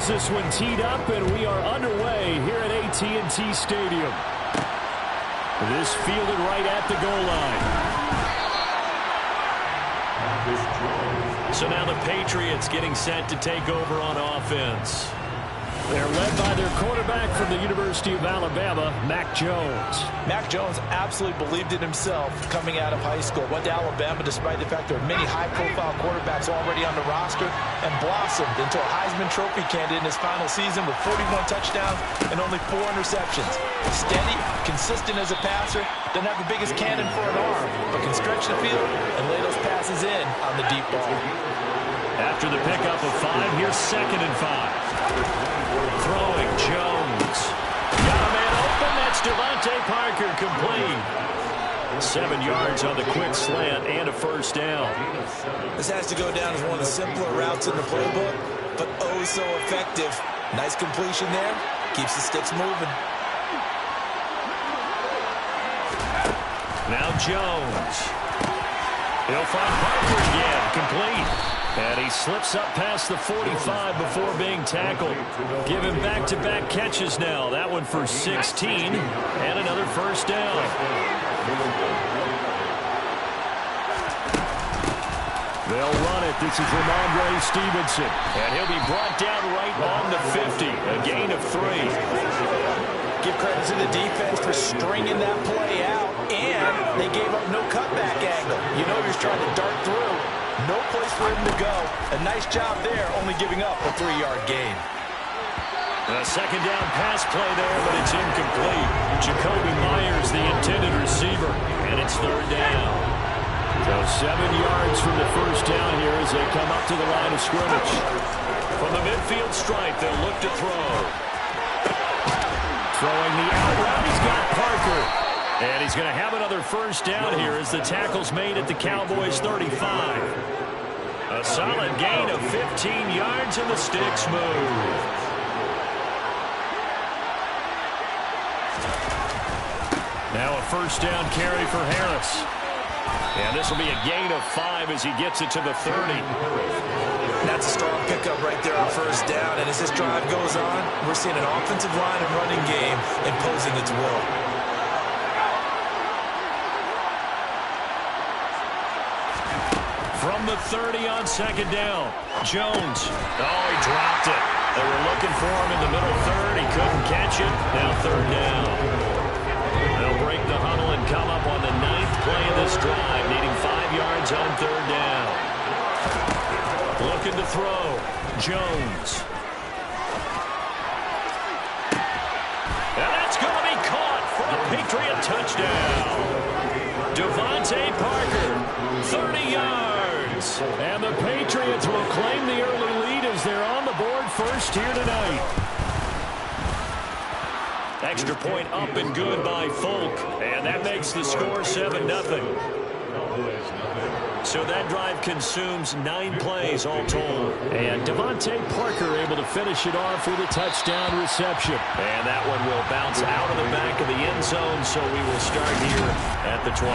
has this one teed up, and we are underway here at AT&T Stadium. This fielded right at the goal line. So now the Patriots getting set to take over on offense. They're led by their quarterback from the University of Alabama, Mac Jones. Mac Jones absolutely believed in himself coming out of high school. Went to Alabama despite the fact there are many high-profile quarterbacks already on the roster, and blossomed into a Heisman Trophy candidate in his final season with 41 touchdowns and only 4 interceptions. Steady, consistent as a passer, doesn't have the biggest cannon for an arm, but can stretch the field and lay those passes in on the deep ball. After the pickup of 5, here's 2nd and 5. Throwing, Jones. Got a man open. That's Devontae Parker, complete. 7 yards on the quick slant and a first down. This has to go down as one of the simpler routes in the playbook, but oh so effective. Nice completion there. Keeps the sticks moving. Now Jones. He'll find Parker again, complete. And he slips up past the 45 before being tackled. Give him back-to-back catches now. That one for 16 and another first down. They'll run it. This is Ramondre Stevenson. And he'll be brought down right on the 50. A gain of 3. Give credit to the defense for stringing that play out. And they gave up no cutback angle. You know he was trying to dart through. No place for him to go. A nice job there, only giving up a 3-yard gain. A second down pass play there, but it's incomplete. Jacoby Myers, the intended receiver, and it's 3rd down. So 7 yards from the first down here as they come up to the line of scrimmage. From the midfield stripe, they'll look to throw. Throwing the out route, he's got Parker. And he's going to have another first down here as the tackle's made at the Cowboys' 35. A solid gain of 15 yards and the sticks move. Now a first down carry for Harris. And this will be a gain of 5 as he gets it to the 30. That's a strong pickup right there on first down. And as this drive goes on, we're seeing an offensive line and running game imposing its will. From the 30 on 2nd down. Jones. Oh, he dropped it. They were looking for him in the middle 3rd. He couldn't catch it. Now 3rd down. They'll break the huddle and come up on the 9th play of this drive, needing 5 yards on 3rd down. Looking to throw. Jones. And that's going to be caught for a Patriot touchdown. Devontae Parker, 30 yards. And the Patriots will claim the early lead as they're on the board first here tonight. Extra point up and good by Folk. And that makes the score 7-0. So that drive consumes 9 plays all told. And Devontae Parker able to finish it off with a touchdown reception. And that one will bounce out of the back of the end zone, so we will start here at the 25.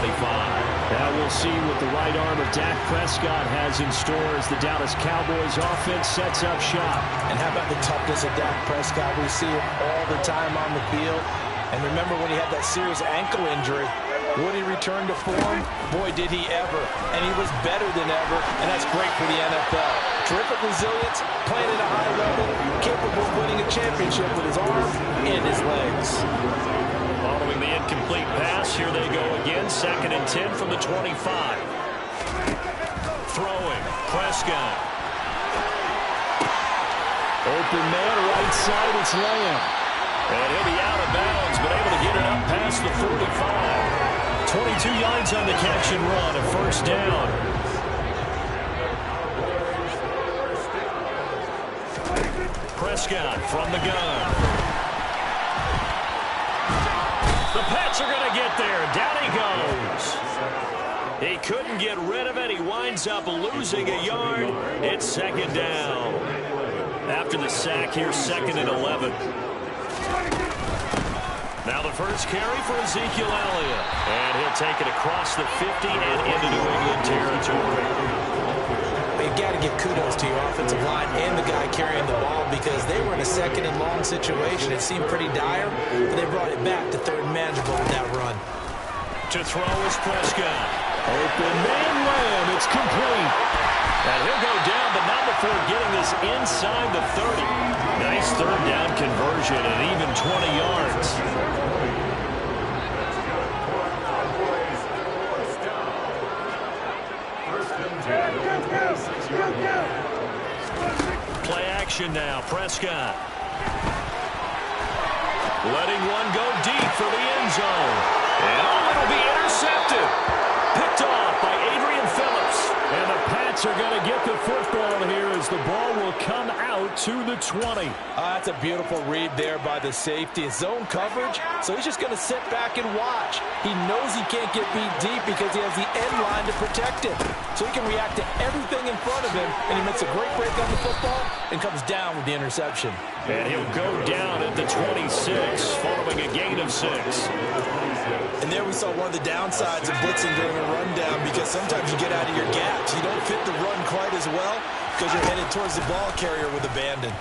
Now we'll see what the right arm of Dak Prescott has in store as the Dallas Cowboys offense sets up shop. And how about the toughness of Dak Prescott? We see it all the time on the field. And remember when he had that serious ankle injury, would he return to form? Boy, did he ever. And he was better than ever, and that's great for the NFL. Terrific resilience, playing at a high level, capable of winning a championship with his arm and his legs. Following the incomplete pass, here they go again. 2nd and 10 from the 25. Throwing, Prescott. Open man, right side, it's Lamb. And he'll be out of bounds, but able to get it up past the 45. 22 yards on the catch and run, a first down. Prescott from the gun. The Pats are going to get there. Down he goes. He couldn't get rid of it. He winds up losing a yard. It's 2nd down. After the sack, here's 2nd and 11. Now the first carry for Ezekiel Elliott. And he'll take it across the 50 and into New England territory. He you got to give kudos to your offensive line and the guy carrying the ball because they were in a second and long situation. It seemed pretty dire, but they brought it back to third and manageable with that run. To throw is Prescott. Open man Lamb. It's complete. And he'll go down, but not before getting this inside the 30. Nice third down conversion and even 20 yards. Play action now. Prescott. Letting one go deep for the end zone. And it'll be intercepted. Picked off by Adrian Phillips. And the Pats are going to get the football here as the ball will come out to the 20. That's a beautiful read there by the safety. It's zone coverage, so he's just going to sit back and watch. He knows he can't get beat deep because he has the end line to protect him. So he can react to everything in front of him, and he makes a great break on the football and comes down with the interception. And he'll go down at the 26 following a gain of 6. And there we saw one of the downsides of blitzing during a rundown because sometimes you get out of your gaps. You don't fit the run quite as well because you're headed towards the ball carrier with abandon.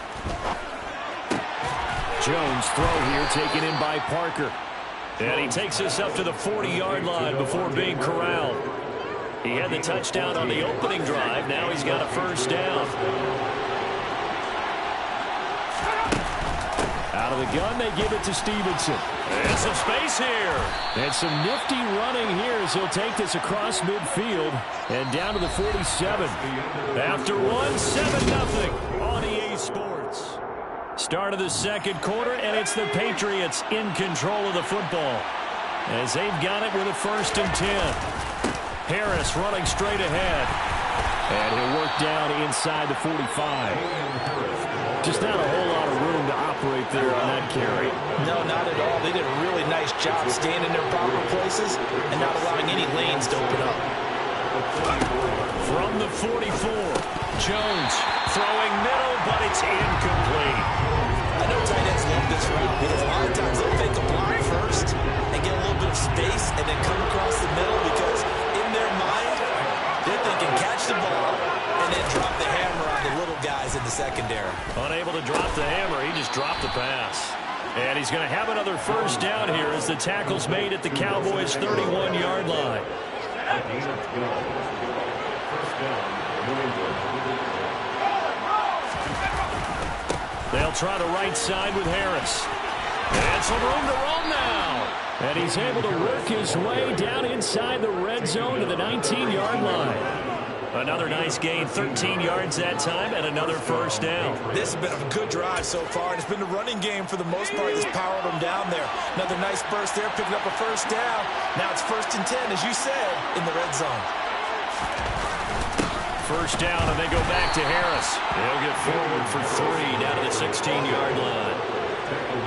Jones throw here taken in by Parker. And he takes us up to the 40-yard line before being corralled. He had the touchdown on the opening drive. Now he's got a first down. Out of the gun, they give it to Stevenson. And some space here. And some nifty running here as he'll take this across midfield and down to the 47. After one, 7-0 on EA Sports. Start of the second quarter, and it's the Patriots in control of the football as they've got it with a 1st and 10. Harris running straight ahead. And he'll work down inside the 45. Just not a whole lot of room to operate there on that carry. No, not at all. They did a really nice job staying in their proper places and not allowing any lanes to open up. From the 44, Jones throwing middle, but it's incomplete. I know tight ends love this route because a lot of times they'll fake a block first and get a little bit of space and then come across the middle because in their mind, they're thinking catch the ball and then drop the hammer on the little guys in the secondary. Unable to drop the hammer, he just dropped the pass. And he's going to have another first down here as the tackle's made at the Cowboys' 31-yard line. They'll try the right side with Harris. And some room to run now. And he's able to work his way down inside the red zone to the 19-yard line. Another nice gain, 13 yards that time, and another first down. This has been a good drive so far, and it's been the running game for the most part that's powered them down there. Another nice burst there, picking up a first down. Now it's 1st and 10, as you said, in the red zone. First down, and they go back to Harris. They'll get forward for 3 down to the 16-yard line.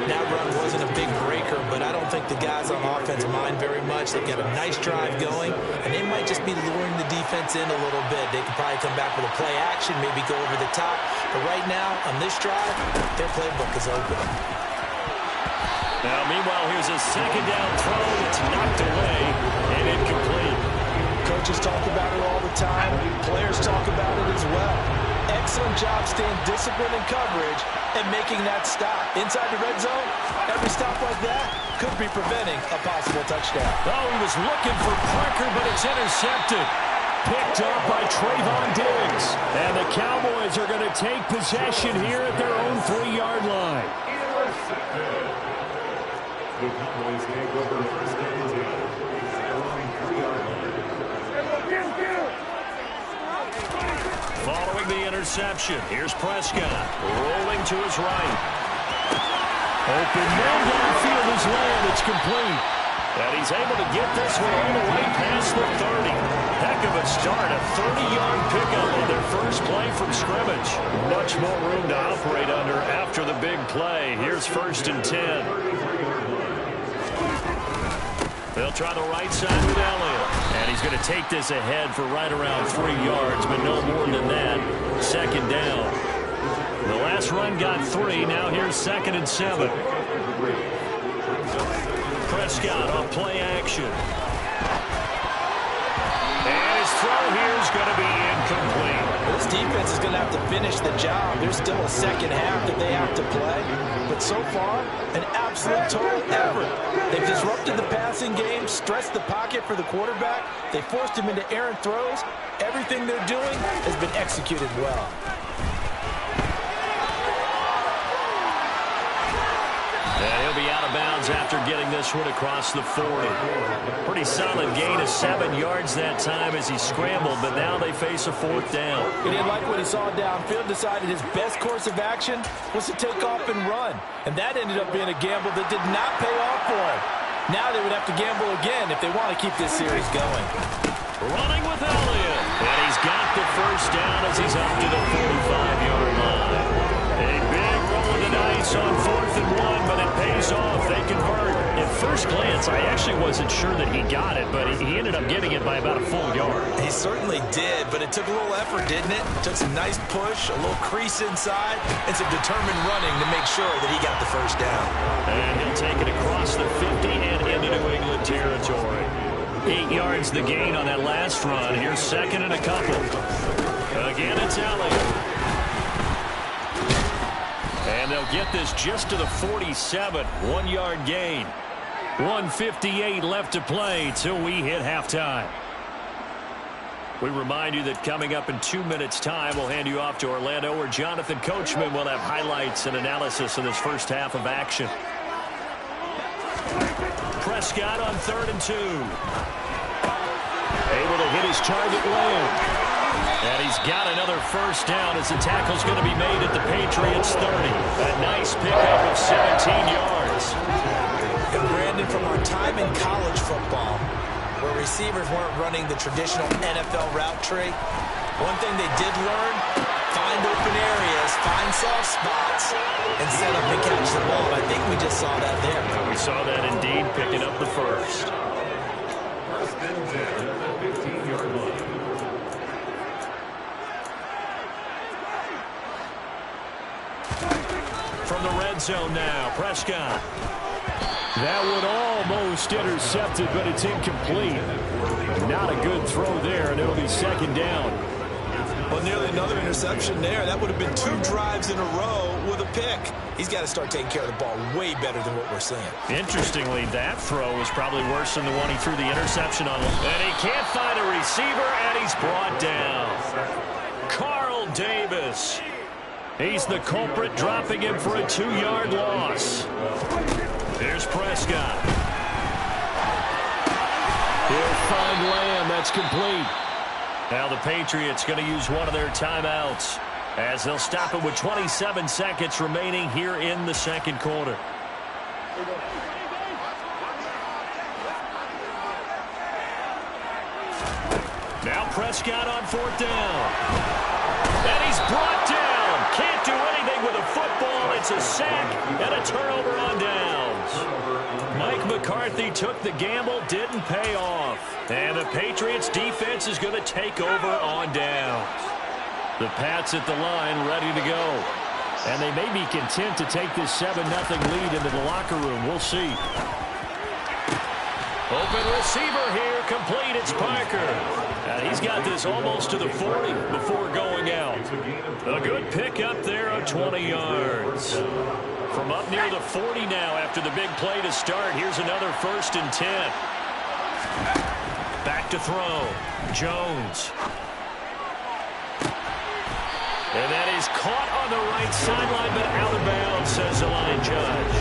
That run wasn't a big breaker, but I don't think the guys on offense mind very much. They've got a nice drive going, and they might just be luring the defense in a little bit. They could probably come back with a play action, maybe go over the top. But right now, on this drive, their playbook is open. Now, meanwhile, here's a second down throw. It's knocked away and incomplete. Coaches talk about it all the time. Players talk about it as well. Excellent job staying disciplined in coverage and making that stop. Inside the red zone, every stop like that could be preventing a possible touchdown. Oh, he was looking for Parker, but it's intercepted. Picked up by Trayvon Diggs. And the Cowboys are going to take possession here at their own 3-yard line. The Cowboys take over first down. Following the interception, here's Prescott rolling to his right. Open man downfield is land. It's complete. And he's able to get this one all the way past the 30. Heck of a start. A 30-yard pickup on their first play from scrimmage. Much more room to operate under after the big play. Here's 1st and 10. They'll try the right side with Elliott. And he's going to take this ahead for right around 3 yards, but no more than that. 2nd down. The last run got 3. Now here's 2nd and 7. Prescott on play action. And his throw here is going to be incomplete. This defense is going to have to finish the job. There's still a second half that they have to play. But so far, an absolute total effort. They've disrupted the passing game, stressed the pocket for the quarterback. They forced him into errant throws. Everything they're doing has been executed well. And he'll be out of bounds after getting this one across the 40. Pretty solid gain of 7 yards that time as he scrambled, but now they face a 4th down. He didn't like what he saw downfield, decided his best course of action was to take off and run. And that ended up being a gamble that did not pay off for him. Now they would have to gamble again if they want to keep this series going. Running with Elliott. And he's got the first down as he's up to the 45-yard line. A big roll of the dice on 4th and 1, but it pays off. They convert. At first glance, I actually wasn't sure that he got it, but he ended up getting it by about a full yard. He certainly did, but it took a little effort, didn't it? Took some nice push, a little crease inside, and some determined running to make sure that he got the first down. And he'll take it across the 50 and into New England territory. 8 yards the gain on that last run. Here's second and a couple. Again, it's Elliott. And they'll get this just to the 47. 1-yard gain. 1:58 left to play till we hit halftime. We remind you that coming up in 2 minutes' time, we'll hand you off to Orlando, where Jonathan Coachman will have highlights and analysis of this first half of action. Prescott on 3rd and 2. Able to hit his target Lamb. And he's got another first down as the tackle's going to be made at the Patriots' 30. A nice pickup of 17 yards. And Brandon, from our time in college football, where receivers weren't running the traditional NFL route tree, one thing they did learn, find open areas, find soft spots, and set up and catch the ball. I think we just saw that there. We saw that indeed, picking up the first. From the red zone now, Prescott. That one almost intercepted, but it's incomplete. Not a good throw there, and it'll be second down. Well, nearly another interception there. That would have been 2 drives in a row with a pick. He's got to start taking care of the ball way better than what we're seeing. Interestingly, that throw was probably worse than the one he threw the interception on. And he can't find a receiver, and he's brought down. Carl Davis. He's the culprit, dropping him for a 2-yard loss. Here's Prescott. He'll find Lamb. That's complete. Now the Patriots going to use one of their timeouts as they'll stop it with 27 seconds remaining here in the second quarter. Now Prescott on 4th down. And he's brought down. Can't do anything with a football. It's a sack and a turnover on downs. Mike McCarthy took the gamble, didn't pay off. And the Patriots defense is going to take over on downs. The Pats at the line ready to go. And they may be content to take this 7-0 lead into the locker room. We'll see. Open receiver here, complete. It's Parker. And he's got this almost to the 40 before going out. A good pick up there of 20 yards. From up near the 40 now after the big play to start. Here's another 1st and 10. Back to throw. Jones. And that is caught on the right sideline, but out of bounds, says the line judge.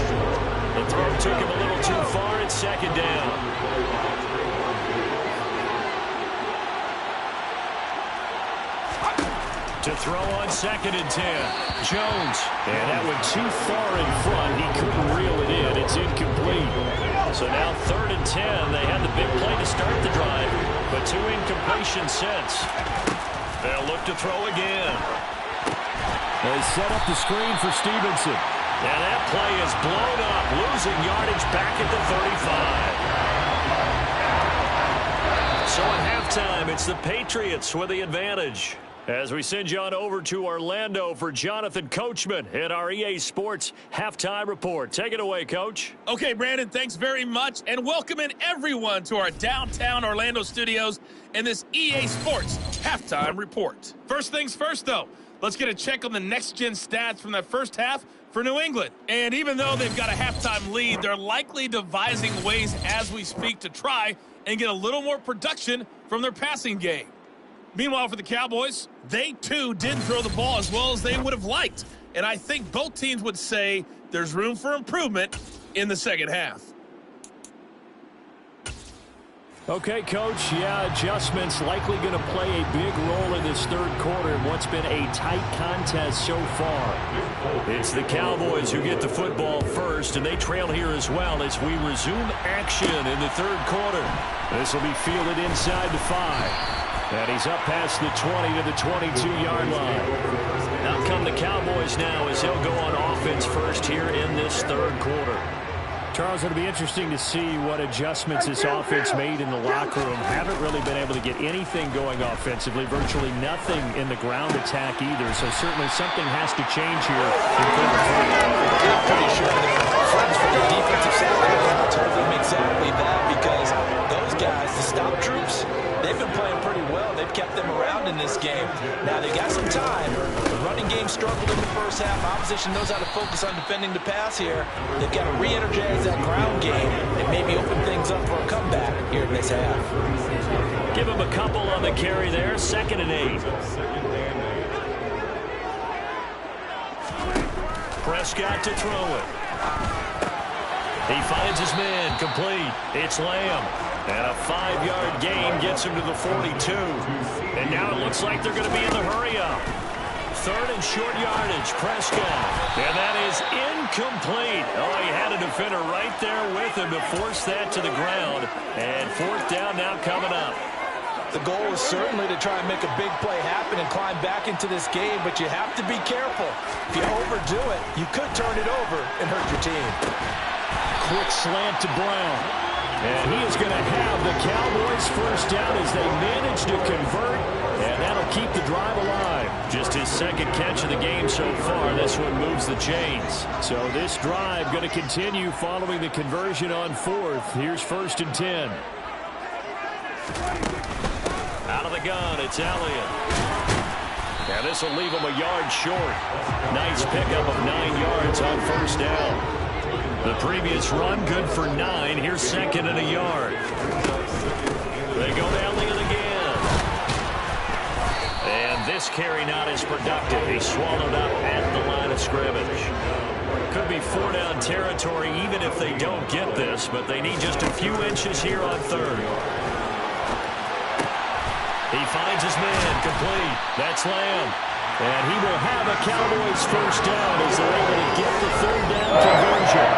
The throw took him a little too far. It's second down. To throw on 2nd and 10. Jones. And that went too far in front. He couldn't reel it in. It's incomplete. So now 3rd and 10. They had the big play to start the drive, but 2 incompletions since. They'll look to throw again. They set up the screen for Stevenson. And that play is blown up, losing yardage back at the 35. So at halftime, it's the Patriots with the advantage. As we send you on over to Orlando for Jonathan Coachman in our EA Sports Halftime Report. Take it away, Coach. Okay, Brandon, thanks very much, and welcome in everyone to our downtown Orlando studios in this EA Sports halftime report. First things first, though, let's get a check on the next-gen stats from that first half for New England. And even though they've got a halftime lead, they're likely devising ways as we speak to try and get a little more production from their passing game. Meanwhile, for the Cowboys, they too didn't throw the ball as well as they would have liked. And I think both teams would say there's room for improvement in the second half. Okay, Coach, yeah, adjustments likely going to play a big role in this third quarter in what's been a tight contest so far. It's the Cowboys who get the football first, and they trail here as well as we resume action in the third quarter. This will be fielded inside the 5. And he's up past the 20 to the 22-yard line. Out come the Cowboys now as he'll go on offense first here in this third quarter. Charles, it'll be interesting to see what adjustments this offense made in the locker room. Haven't really been able to get anything going offensively, virtually nothing in the ground attack either. So certainly something has to change here in quarter 3. I'm pretty sure the friends from the defensive side told them exactly that, because those guys, the stop troops, they've been playing pretty well. They've kept them around in this game. Now, they got some time. The running game struggled in the first half. Opposition knows how to focus on defending the pass here. They've got to re-energize that ground game and maybe open things up for a comeback here in this half. Give him a couple on the carry there. 2nd and 8. Prescott to throw it. He finds his man, complete. It's Lamb. And a 5-yard gain gets him to the 42. And now it looks like they're going to be in the hurry-up. 3rd and short yardage, Prescott. And that is incomplete. Oh, he had a defender right there with him to force that to the ground. And 4th down now coming up. The goal is certainly to try and make a big play happen and climb back into this game, but you have to be careful. If you overdo it, you could turn it over and hurt your team. Quick slant to Brown. And he is going to have the Cowboys first down as they manage to convert, and that'll keep the drive alive. Just his 2nd catch of the game so far. This one moves the chains. So this drive going to continue following the conversion on 4th. Here's 1st and 10. Out of the gun, it's Elliott. And this will leave him a yard short. Nice pickup of 9 yards on 1st down. The previous run, good for 9. Here's 2nd and a yard. They go to Elliott again. And this carry not as productive. He's swallowed up at the line of scrimmage. Could be 4-down territory even if they don't get this, but they need just a few inches here on 3rd. He finds his man, complete. That's Lamb. And he will have a Cowboys first down as they're able to get the 3rd down conversion.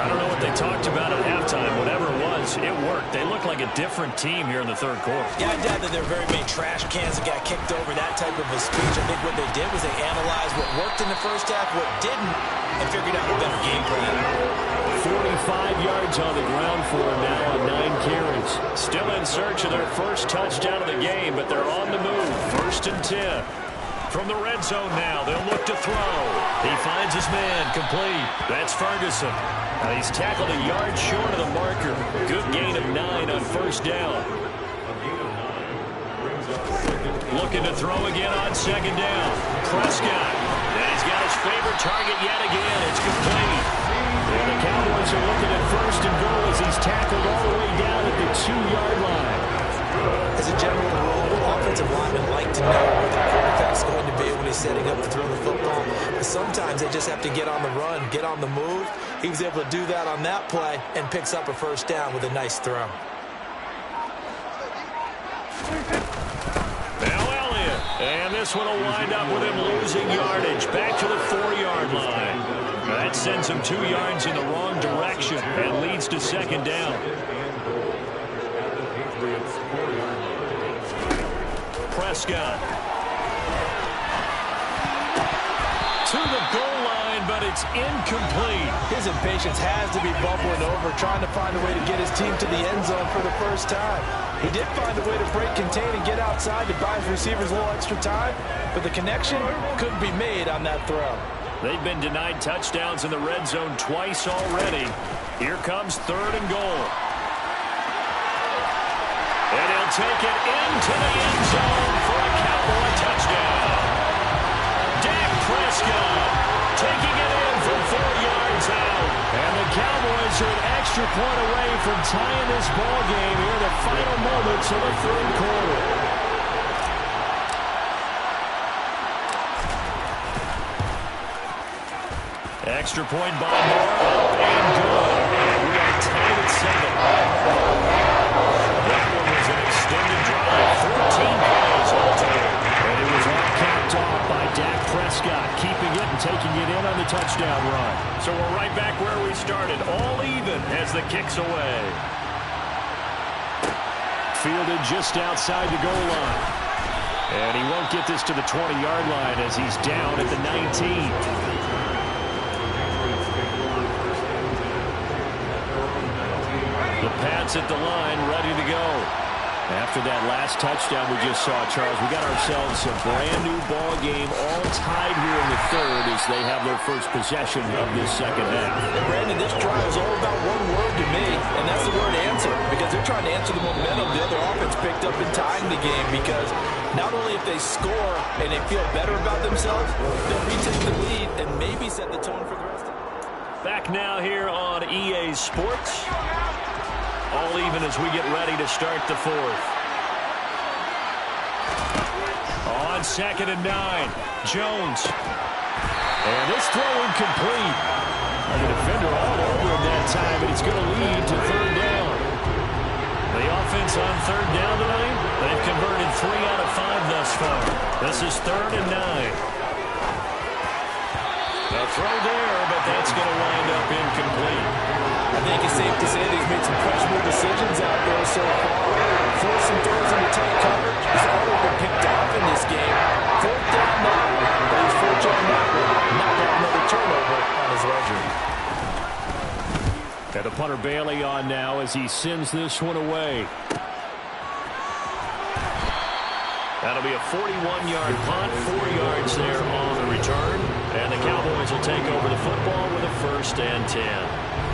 I don't know what they talked about at halftime. Whatever it was, it worked. They look like a different team here in the third quarter. Yeah, I doubt that there were very many trash cans that got kicked over, that type of a speech. I think what they did was they analyzed what worked in the first half, what didn't, and figured out a better game plan. 45 yards on the ground for him now on 9 carries. Still in search of their first touchdown of the game, but they're on the move. 1st and 10. From the red zone now, they'll look to throw. He finds his man, complete. That's Ferguson. He's tackled a yard short of the marker. Good gain of 9 on 1st down. Looking to throw again on 2nd down. Prescott. And he's got his favorite target yet again. It's complete. And the Cowboys are looking at 1st and goal as he's tackled all the way down at the 2-yard line. As a general rule, offensive linemen like to know where the quarterback's going to be when he's setting up to throw the football. But sometimes they just have to get on the run, get on the move. He was able to do that on that play and picks up a first down with a nice throw. Now Elliott. And this one will wind up with him losing yardage back to the 4-yard line. That sends him 2 yards in the wrong direction and leads to 2nd down. Prescott. To the goal line, but it's incomplete. His impatience has to be bubbling over, trying to find a way to get his team to the end zone for the first time. He did find a way to break, contain, and get outside to buy his receivers a little extra time, but the connection couldn't be made on that throw. They've been denied touchdowns in the red zone twice already. Here comes 3rd and goal. And he'll take it into the end zone for a Cowboy touchdown. Dak Prescott taking it in from 4 yards out. And the Cowboys are an extra point away from tying this ball game here in the final moments of the third quarter. Extra point by Moore, up and good. And we are tied at 7. That one was an extended drive, 14 plays all total. And it was all capped off by Dak Prescott, keeping it and taking it in on the touchdown run. So we're right back where we started, all even as the kick's away. Fielded just outside the goal line. And he won't get this to the 20-yard line as he's down at the 19. The Pats at the line, ready to go. After that last touchdown we just saw, Charles, we got ourselves a brand-new ball game, all tied here in the third as they have their first possession of this second half. And Brandon, this drive is all about one word to me, and that's the word answer, because they're trying to answer the momentum the other offense picked up in tying the game, because not only if they score and they feel better about themselves, they'll retake the lead and maybe set the tone for the rest of it. Back now here on EA Sports. All even as we get ready to start the fourth. On 2nd and 9, Jones. And this throw incomplete. The defender all over him that time, and it's going to lead to third down. The offense on third down tonight, they've converted 3 out of 5 thus far. This is 3rd and 9. A throw there, but that's going to wind up incomplete. I think it's safe to say they've made some questionable decisions out there so far. Forcing throws into tight coverage has already been picked off in this game. 4th down now, but he's fortunate not to have another turnover on his ledger. And the punter Bailey on now as he sends this one away. That'll be a 41-yard punt, 4 yards there on the return. And the Cowboys will take over the football with a 1st and 10.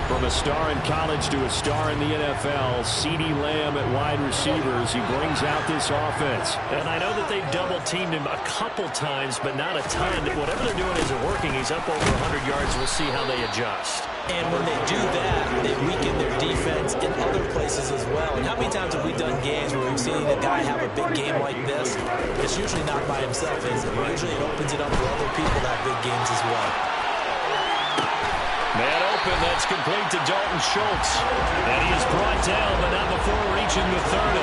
From a star in college to a star in the NFL, CeeDee Lamb at wide receivers, he brings out this offense. And I know that they've double-teamed him a couple times, but not a ton. Whatever they're doing isn't working. He's up over 100 yards. We'll see how they adjust. And when they do that, they weaken their defense in other places as well. And how many times have we done games where we've seen a guy have a big game like this? It's usually not by himself, is it? Usually it opens it up for other people to have big games as well. Man open, that's complete to Dalton Schultz. And he is brought down, but not before reaching the 30.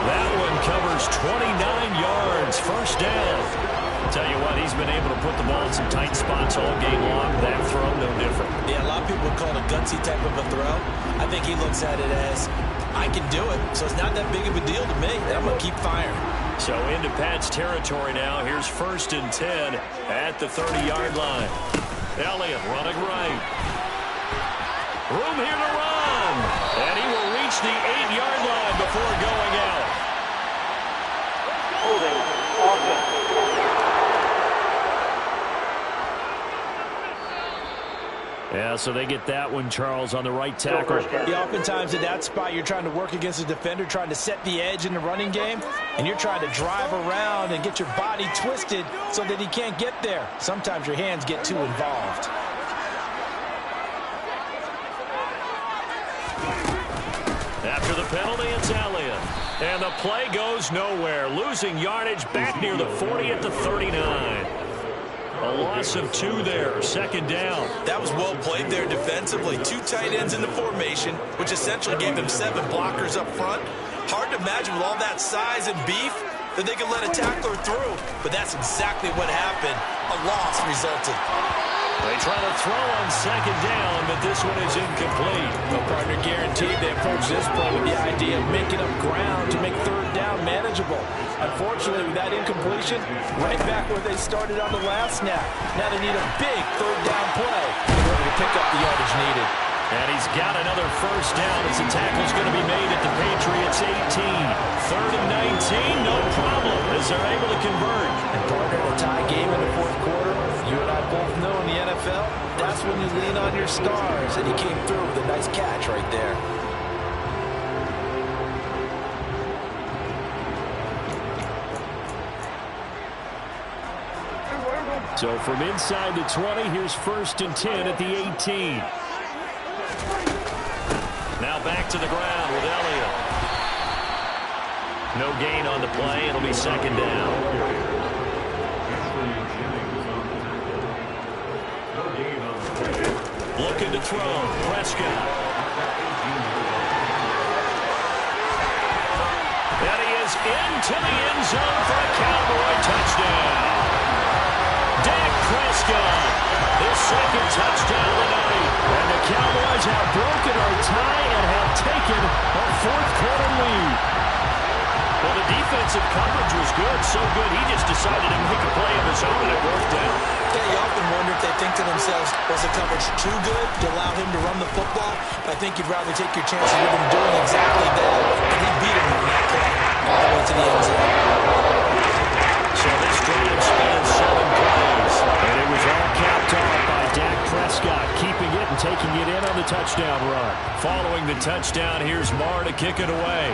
That one covers 29 yards, 1st down. I'll tell you what, he's been able to put the ball in some tight spots all game long. That throw, no different. Yeah, a lot of people would call it a gutsy type of a throw. I think he looks at it as, I can do it, so it's not that big of a deal to me. I'm going to keep firing. So into Pat's territory now. Here's 1st and 10 at the 30-yard line. Elliott running right. Room here to run. And he will reach the 8-yard line before going out. Holding offense. Yeah, so they get that one, Charles, on the right tackle. Yeah, oftentimes at that spot, you're trying to work against a defender, trying to set the edge in the running game, and you're trying to drive around and get your body twisted so that he can't get there. Sometimes your hands get too involved. After the penalty, it's Elliott. And the play goes nowhere. Losing yardage back near the 40 at the 39. A loss of 2 there, 2nd down. That was well played there defensively. 2 tight ends in the formation, which essentially gave them 7 blockers up front. Hard to imagine with all that size and beef that they could let a tackler through. But that's exactly what happened. A loss resulted. They try to throw on 2nd down, but this one is incomplete. No partner guaranteed. They approach this play with the idea of making up ground to make 3rd down manageable. Unfortunately, with that incompletion, right back where they started on the last snap. Now they need a big 3rd down play in order to pick up the yardage needed. And he's got another 1st down as the tackle's going to be made at the Patriots 18. 3rd and 19, no problem, as they're able to convert. And partner, a tie game in the 4th quarter, you and I both know in the NFL, that's when you lean on your stars, and he came through with a nice catch right there. So from inside the 20, here's 1st and 10 at the 18. Now back to the ground with Elliott. No gain on the play. It'll be 2nd down. Looking to throw. Prescott. And he is into the end zone for a Cowboy touchdown. Dak Prescott, his 2nd touchdown tonight. And the Cowboys have broken our tie and have taken a 4th quarter lead. Well, the defensive coverage was good, so good he just decided to make a play of his own, and it worked out. Yeah, you often wonder if they think to themselves, was the coverage too good to allow him to run the football? I think you'd rather take your chances with him doing exactly that, and he beat him on that play all the way to the end zone. So this drive spans 7 plays. And it was all capped off by Dak Prescott, keeping it and taking it in on the touchdown run. Following the touchdown, here's Marr to kick it away.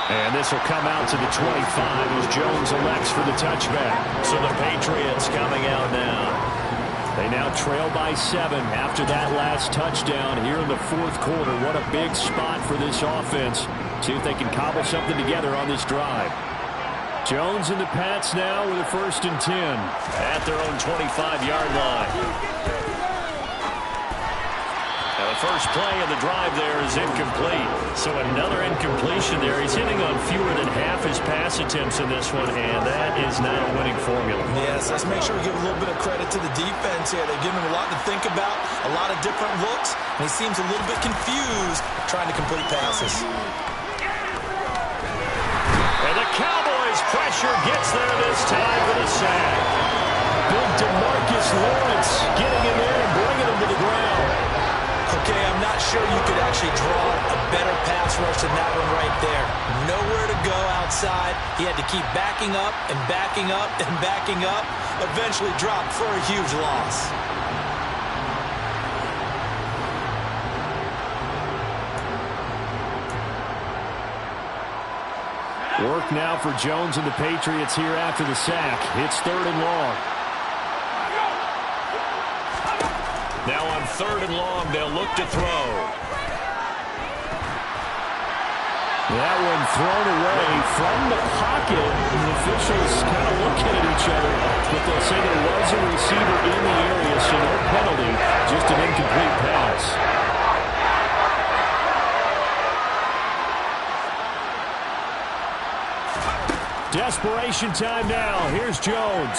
And this will come out to the 25 as Jones elects for the touchback. So the Patriots coming out now. They now trail by 7 after that last touchdown here in the 4th quarter. What a big spot for this offense. See if they can cobble something together on this drive. Jones and the Pats now with a 1st and 10. At their own 25-yard line. Now the first play of the drive there is incomplete. So another incompletion there. He's hitting on fewer than half his pass attempts in this one, and that is not a winning formula. Yes, let's make sure we give a little bit of credit to the defense here. They're giving him a lot to think about, a lot of different looks, and he seems a little bit confused trying to complete passes. And the Cowboys' pressure gets there this time for the sack. Big DeMarcus Lawrence getting in there and bringing him to the ground. Okay, I'm not sure you could actually draw a better pass rush than that one right there. Nowhere to go outside. He had to keep backing up and backing up and backing up. Eventually dropped for a huge loss. Work now for Jones and the Patriots here after the sack. It's 3rd and long. Now on 3rd and long, they'll look to throw. That one thrown away from the pocket. The officials kind of looking at each other, but they'll say there was a receiver in the area, so no penalty, just an incomplete pass. Desperation time now. Here's Jones.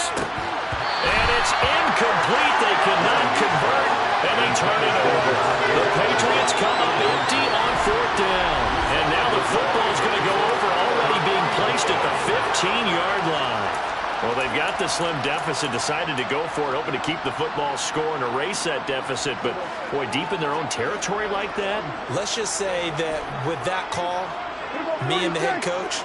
And it's incomplete. They cannot convert, and they turn it over. The Patriots come up empty on 4th down. And now the football is going to go over, already being placed at the 15-yard line. Well, they've got the slim deficit, decided to go for it, hoping to keep the football score and erase that deficit. But, boy, deep in their own territory like that. Let's just say that with that call, me and the head coach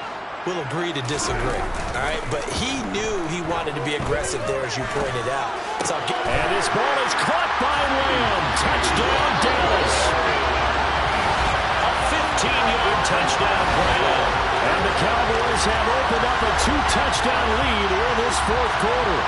will agree to disagree. All right, but he knew he wanted to be aggressive there, as you pointed out. So and this ball is caught by Lamb. Touchdown, Dallas. A 15-yard touchdown play. And the Cowboys have opened up a 2-touchdown lead in this 4th quarter.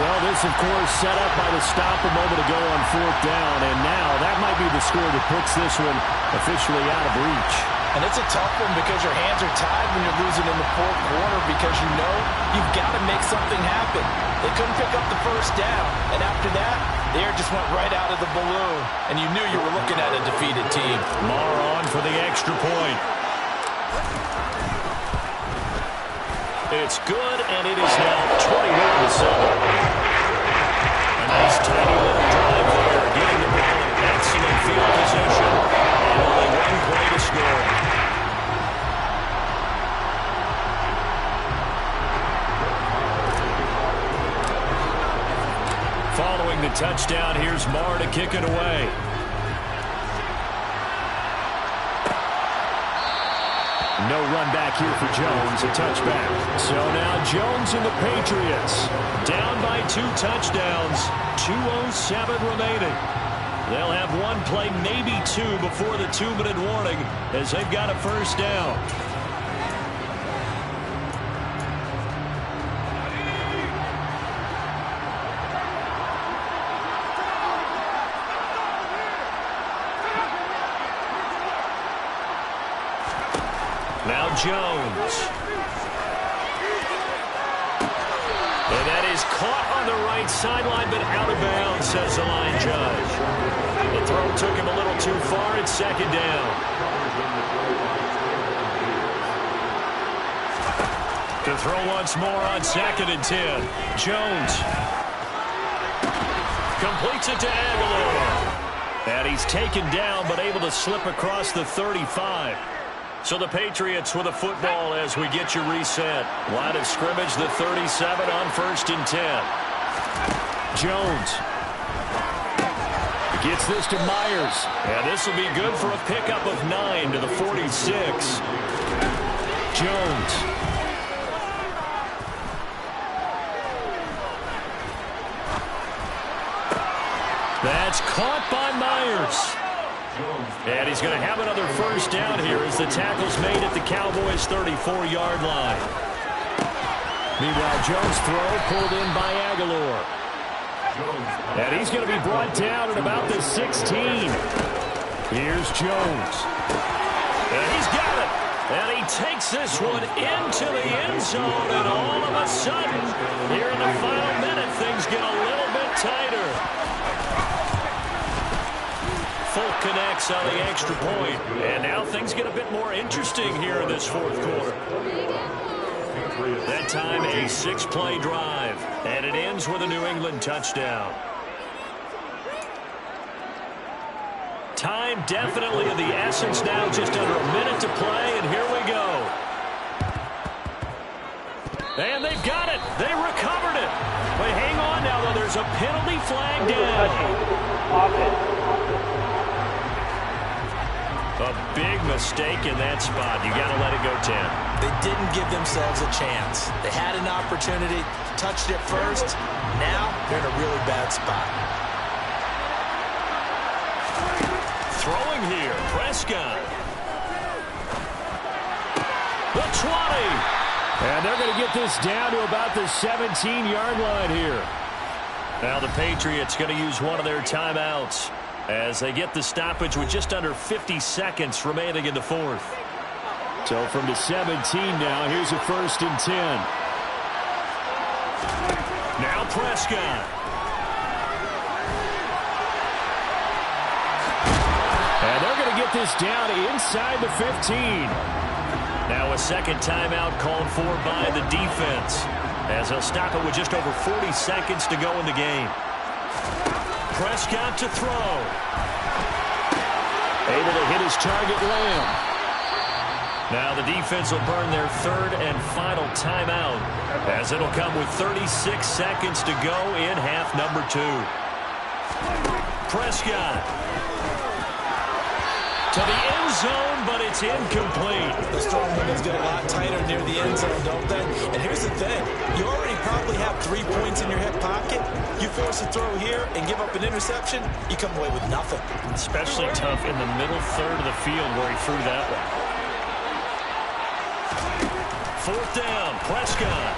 Well, this, of course, set up by the stop a moment ago on 4th down, and now that might be the score that puts this one officially out of reach. And it's a tough one because your hands are tied when you're losing in the 4th quarter because you know you've got to make something happen. They couldn't pick up the 1st down, and after that, the air just went right out of the balloon, and you knew you were looking at a defeated team. Marr on for the extra point. It's good, and it is now 21-7. A nice tiny little drive there, getting the ball in excellent field position, and only one play to score. Following the touchdown, here's Marr to kick it away. No run back here for Jones, a touchback. So now Jones and the Patriots down by 2 touchdowns, 2:07 remaining. They'll have one play, maybe 2, before the 2-minute warning as they've got a 1st down. Now Jones. And that is caught on the right sideline, but out of bounds, says the line judge. The throw took him a little too far. It's second down. To throw once more on 2nd and 10. Jones. Completes it to Aguilar. And he's taken down, but able to slip across the 35. So the Patriots with a football as we get you reset. Line of scrimmage, the 37 on 1st and 10. Jones. Gets this to Myers. And this will be good for a pickup of 9 to the 46. Jones. That's caught by Myers. And he's going to have another first down here as the tackle's made at the Cowboys' 34-yard line. Meanwhile, Jones' throw pulled in by Aguilar. And he's going to be brought down at about the 16. Here's Jones. And he's got it. And he takes this one into the end zone. And all of a sudden, here in the final minute, things get a little bit tighter. Folk connects on the extra point. And now things get a bit more interesting here in this 4th quarter. That time a 6-play drive. And it ends with a New England touchdown. Time definitely of the essence now. Just under a minute to play. And here we go. And they've got it. They recovered it. But hang on now, though. There's a penalty flag down. A big mistake in that spot. You got to let it go 10. They didn't give themselves a chance. They had an opportunity, touched it first. Now they're in a really bad spot. Throwing here, Prescott. The 20. And they're going to get this down to about the 17-yard line here. Now the Patriots going to use one of their timeouts as they get the stoppage with just under 50 seconds remaining in the 4th. So from the 17 now, here's a 1st and 10. Now Prescott. And they're going to get this down inside the 15. Now a second timeout called for by the defense as they'll stop it with just over 40 seconds to go in the game. Prescott to throw. Able to hit his target, Lamb. Now the defense will burn their 3rd and final timeout as it'll come with 36 seconds to go in half number 2. Prescott to the end zone, but it's incomplete. The strong windows get a lot tighter near the end zone, don't they? And here's the thing. You already probably have 3 points in your hip pocket. You force a throw here and give up an interception, you come away with nothing. Especially tough in the middle third of the field where he threw that one. 4th down, Prescott.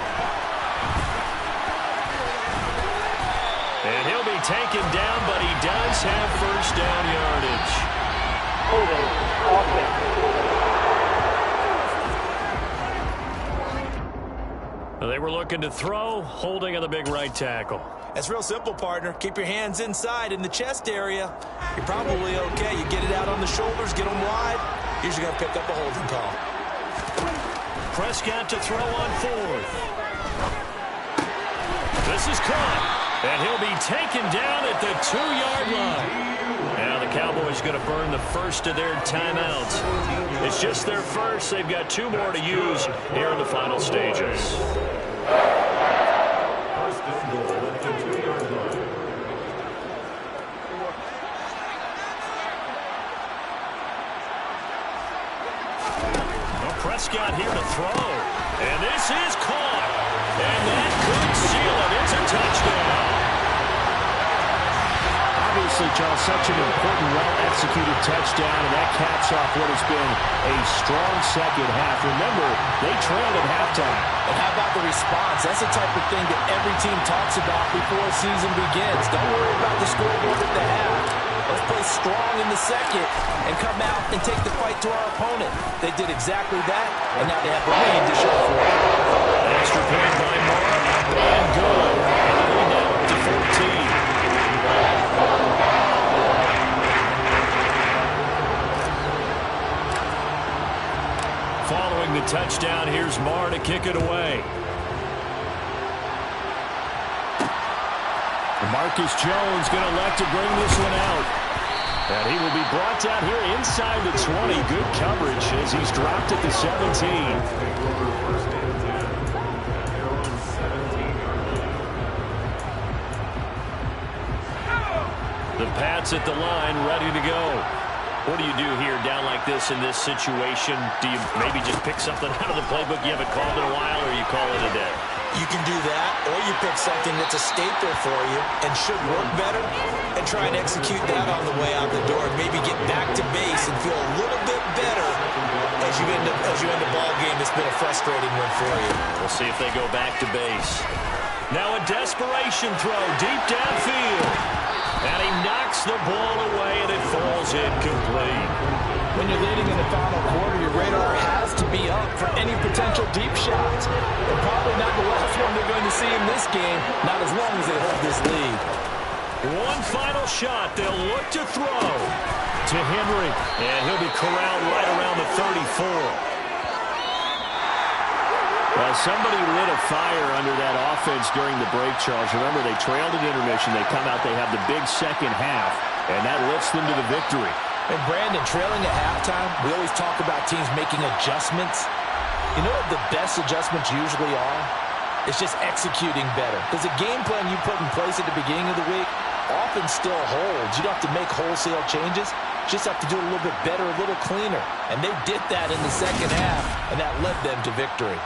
And he'll be taken down, but he does have first down yardage. They were looking to throw, holding on the big right tackle. That's real simple, partner. Keep your hands inside in the chest area. You're probably okay. You get it out on the shoulders, get them wide. Usually going to pick up a holding call. Prescott to throw on 4th. This is caught, and he'll be taken down at the 2-yard line. Now the Cowboys going to burn the first of their timeouts. It's just their first. They've got 2 more to use here in the final stages. Well, Prescott here to throw. And this is caught. And that could seal it. It's a touchdown. Obviously, Charles, such an important, well-executed touchdown, and that caps off what has been a strong second half. Remember, they trailed at halftime. And how about the response? That's the type of thing that every team talks about before a season begins. Don't worry about the scoreboard at the half. Let's play strong in the second and come out and take the fight to our opponent. They did exactly that, and now they have the lead to show for it. An extra point by Mark, and good. Lead now up to 14. Following the touchdown, here's Marr to kick it away. Marcus Jones going to elect to bring this one out. And he will be brought down here inside the 20. Good coverage as he's dropped at the 17. The Pats at the line, ready to go. What do you do here down like this in this situation? Do you maybe just pick something out of the playbook you haven't called in a while, or you call it a day? You can do that, or you pick something that's a staple for you and should work better and try and execute that on the way out the door and maybe get back to base and feel a little bit better as you end a ball game that's been a frustrating one for you. We'll see if they go back to base. Now a desperation throw deep downfield. And he knocks the ball away, and it falls incomplete. When you're leading in the final quarter, your radar has to be up for any potential deep shots. And probably not the last one they're going to see in this game, not as long as they hold this lead. One final shot. They'll look to throw to Henry. And he'll be corralled right around the 34. Well, somebody lit a fire under that offense during the break, Charles. Remember, they trailed at intermission. They come out, they have the big second half, and that lifts them to the victory. And Brandon, trailing at halftime, we always talk about teams making adjustments. You know what the best adjustments usually are? It's just executing better. Because the game plan you put in place at the beginning of the week often still holds. You don't have to make wholesale changes. You just have to do it a little bit better, a little cleaner. And they did that in the second half, and that led them to victory.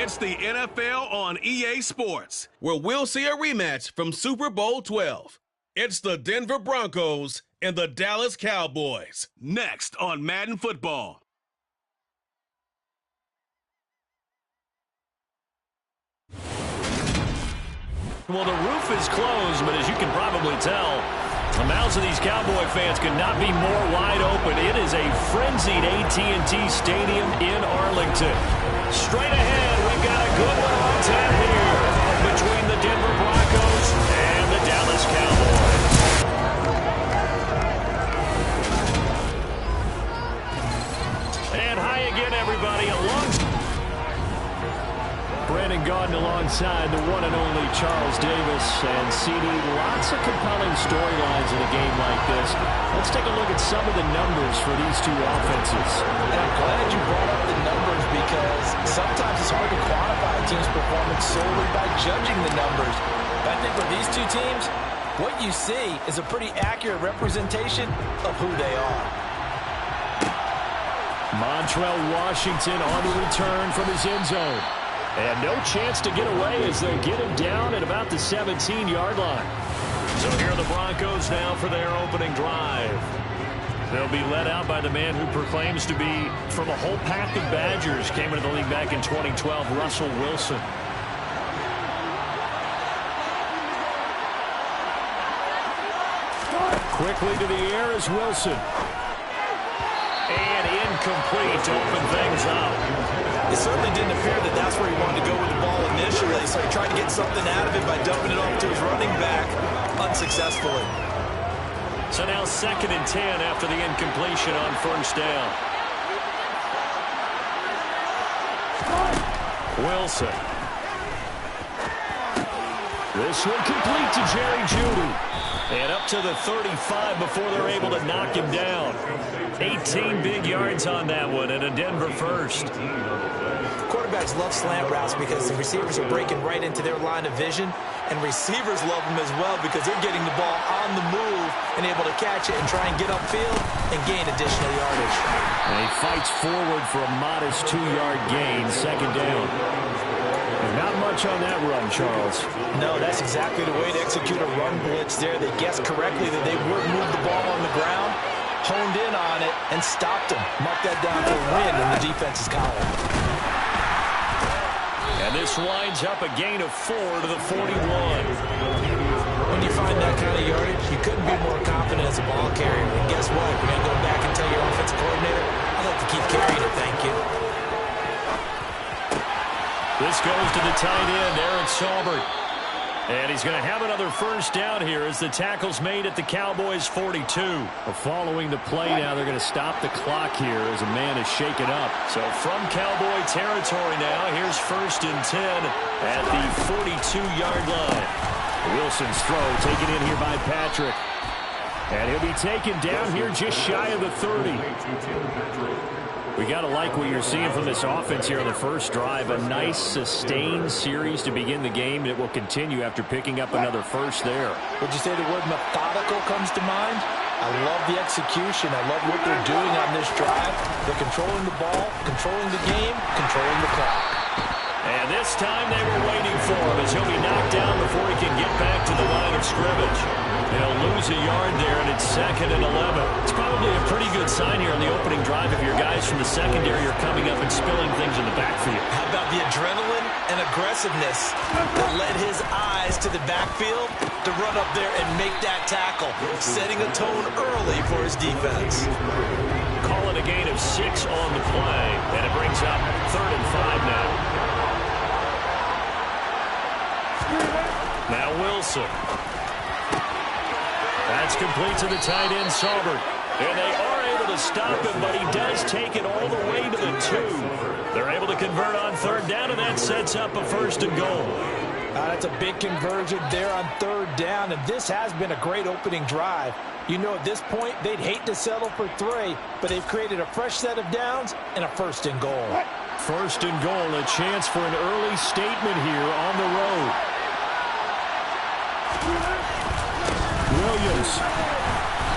It's the NFL on EA Sports, where we'll see a rematch from Super Bowl 12. It's the Denver Broncos and the Dallas Cowboys, next on Madden Football. Well, the roof is closed, but as you can probably tell, the mouths of these Cowboy fans could not be more wide open. It is a frenzied AT&T Stadium in Arlington. Straight ahead, we've got a good one on tap here between the Denver Broncos and the Dallas Cowboys. And hi again, everybody. Brandon Gaudin alongside the one and only Charles Davis. And CD, lots of compelling storylines in a game like this. Let's take a look at some of the numbers for these two offenses. And I'm glad you brought up the numbers because sometimes it's hard to quantify a team's performance solely by judging the numbers. But I think with these two teams, what you see is a pretty accurate representation of who they are. Montrell Washington on the return from his end zone. And no chance to get away as they get him down at about the 17-yard line. So here are the Broncos now for their opening drive. They'll be led out by the man who proclaims to be from a whole pack of Badgers. Came into the league back in 2012, Russell Wilson. Quickly to the air is Wilson. And incomplete to open things up. It certainly didn't appear that that's where he wanted to go with the ball initially, so he tried to get something out of it by dumping it off to his running back unsuccessfully. So now 2nd and 10 after the incompletion on first down. Wilson. This one complete to Jerry Jeudy. And up to the 35 before they're able to knock him down. 18 big yards on that one and a Denver first. Quarterbacks love slant routes because the receivers are breaking right into their line of vision, and receivers love them as well because they're getting the ball on the move and able to catch it and try and get upfield and gain additional yardage. And he fights forward for a modest 2-yard gain, 2nd down. Not much on that run, Charles. No, that's exactly the way to execute a run blitz there. They guessed correctly that they wouldn't move the ball on the ground, honed in on it, and stopped them. Mark that down for a win in the defense's column. And this winds up a gain of 4 to the 41. When you find that kind of yardage, you couldn't be more confident as a ball carrier. And guess what? You're going to go back and tell your offensive coordinator, I'd like to keep carrying it, thank you. This goes to the tight end, Aaron Saubert. And he's going to have another first down here as the tackle's made at the Cowboys' 42. Following the play now, they're going to stop the clock here as a man is shaken up. So from Cowboy territory now, here's 1st and 10 at the 42-yard line. Wilson's throw taken in here by Patrick. And he'll be taken down here just shy of the 30. We got to like what you're seeing from this offense here on the first drive. A nice, sustained series to begin the game, and it will continue after picking up another first there. Would you say the word methodical comes to mind? I love the execution. I love what they're doing on this drive. They're controlling the ball, controlling the game, controlling the clock. And this time they were waiting for him as he'll be knocked down before he can get back to the line of scrimmage. They'll lose a yard there, and it's 2nd and 11. It's probably a pretty good sign here on the opening drive if your guys from the secondary are coming up and spilling things in the backfield. How about the adrenaline and aggressiveness that led his eyes to the backfield to run up there and make that tackle, setting a tone early for his defense. Call it a gain of 6 on the play, and it brings up 3rd and 5 now. Now Wilson. That's complete to the tight end, Saubert. And they are able to stop him, but he does take it all the way to the 2. They're able to convert on 3rd down, and that sets up a 1st and goal. That's a big conversion there on 3rd down, and this has been a great opening drive. You know, at this point, they'd hate to settle for 3, but they've created a fresh set of downs and a 1st and goal. 1st and goal, a chance for an early statement here on the road. Williams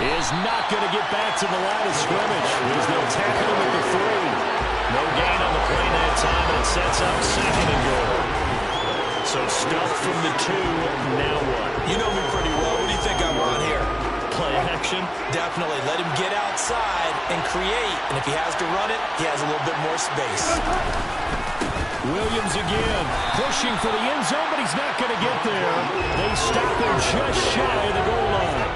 is not going to get back to the line of scrimmage as they'll tackle him at the 3. No gain on the play that time, and it sets up 2nd and goal. So stuffed from the 2, now what? You know me pretty well. What do you think I want here? Play action? Definitely. Let him get outside and create, and if he has to run it, he has a little bit more space. Williams again, pushing for the end zone, but he's not going to get there. They stop him just shy of the goal line.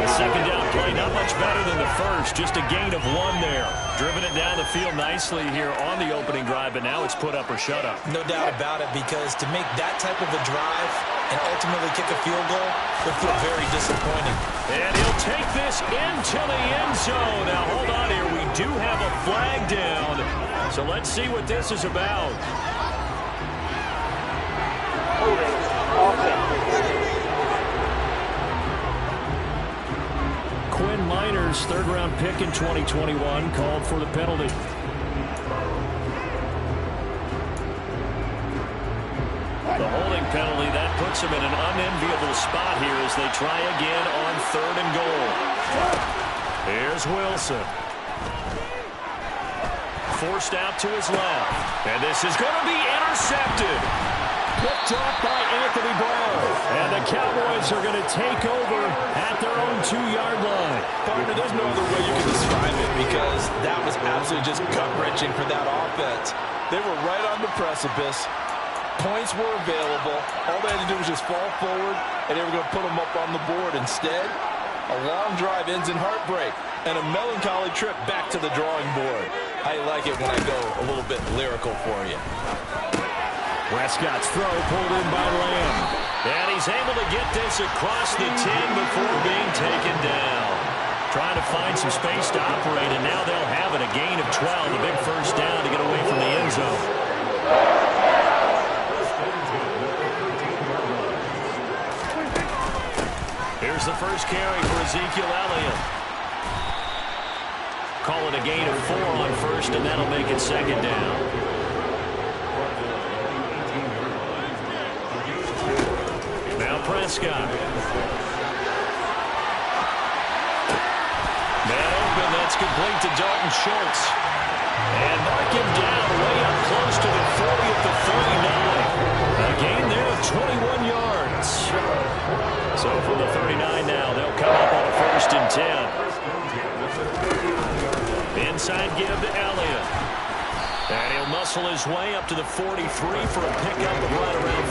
The 2nd down play, not much better than the first, just a gain of 1 there. Driven it down the field nicely here on the opening drive, but now it's put up or shut up. No doubt about it, because to make that type of a drive and ultimately kick a field goal would feel very disappointing. And he'll take this into the end zone. Now, hold on here. We do have a flag down, so let's see what this is about. Quinn Miners, 3rd-round pick in 2021, called for the penalty. The holding penalty, that puts them in an unenviable spot here as they try again on 3rd and goal. Here's Wilson. Forced out to his left. And this is going to be intercepted. Picked off by Anthony Brown. And the Cowboys are going to take over at their own 2-yard line. Partner, there's no other way you can describe it because that was absolutely just gut-wrenching for that offense. They were right on the precipice. Points were available. All they had to do was just fall forward, and they were going to put them up on the board. Instead, a long drive ends in heartbreak and a melancholy trip back to the drawing board. I like it when I go a little bit lyrical for you. Prescott's throw pulled in by Lamb. And he's able to get this across the 10 before being taken down. Trying to find some space to operate, and now they'll have it. A gain of 12, a big first down to get away from the end zone. Here's the first carry for Ezekiel Elliott. Call it a gain of 4 on first, and that'll make it 2nd down. Now Prescott. Man open, that's complete to Dalton Schultz. And mark him down way up close to the 40 at the 39. A gain there of 21 yards. So from the 39 now, they'll come up on a 1st and 10. Inside give to Elliott. And he'll muscle his way up to the 43 for a pickup of right around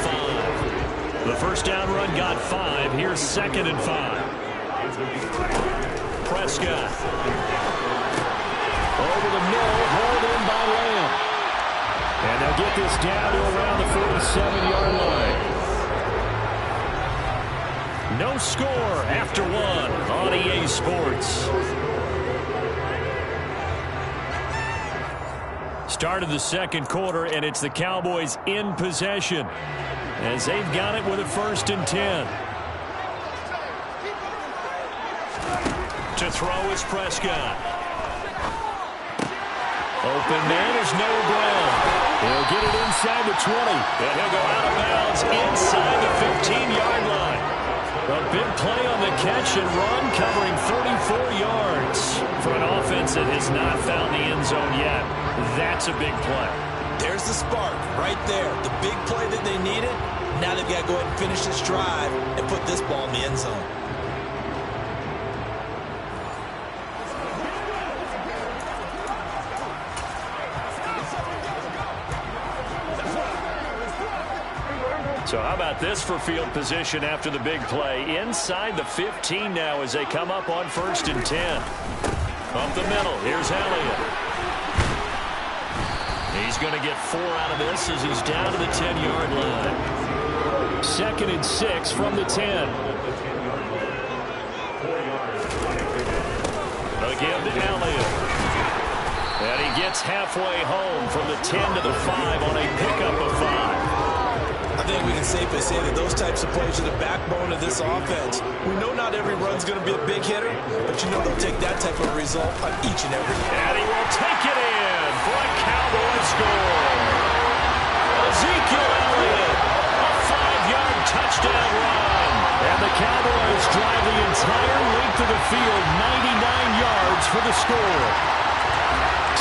5. The first down run got 5. Here's 2nd and 5. Prescott. Over the middle, hauled in by Lamb. And they'll get this down to around the 47-yard line. No score after 1 on EA Sports. Start of the 2nd quarter, and it's the Cowboys in possession as they've got it with a 1st and 10. To throw is Prescott. Open man is Noah Brown. He'll get it inside the 20. And he'll go out of bounds inside the 15-yard line. A big play on the catch and run, covering 34 yards for an offense that has not found the end zone yet. That's a big play. There's the spark right there. The big play that they needed. Now they've got to go ahead and finish this drive and put this ball in the end zone. So how about this for field position after the big play? Inside the 15 now as they come up on 1st and 10. Up the middle, here's Elliott. He's going to get 4 out of this as he's down to the 10-yard line. 2nd and 6 from the 10. Again to Elliott. And he gets halfway home from the 10 to the 5 on a pickup of 5. I think we can safely say that those types of plays are the backbone of this offense. We know not every run's going to be a big hitter, but you know they'll take that type of result on each and every one. And he will take it in for a Cowboy score. Ezekiel Elliott, a 5-yard touchdown run. And the Cowboys drive the entire length of the field, 99 yards for the score.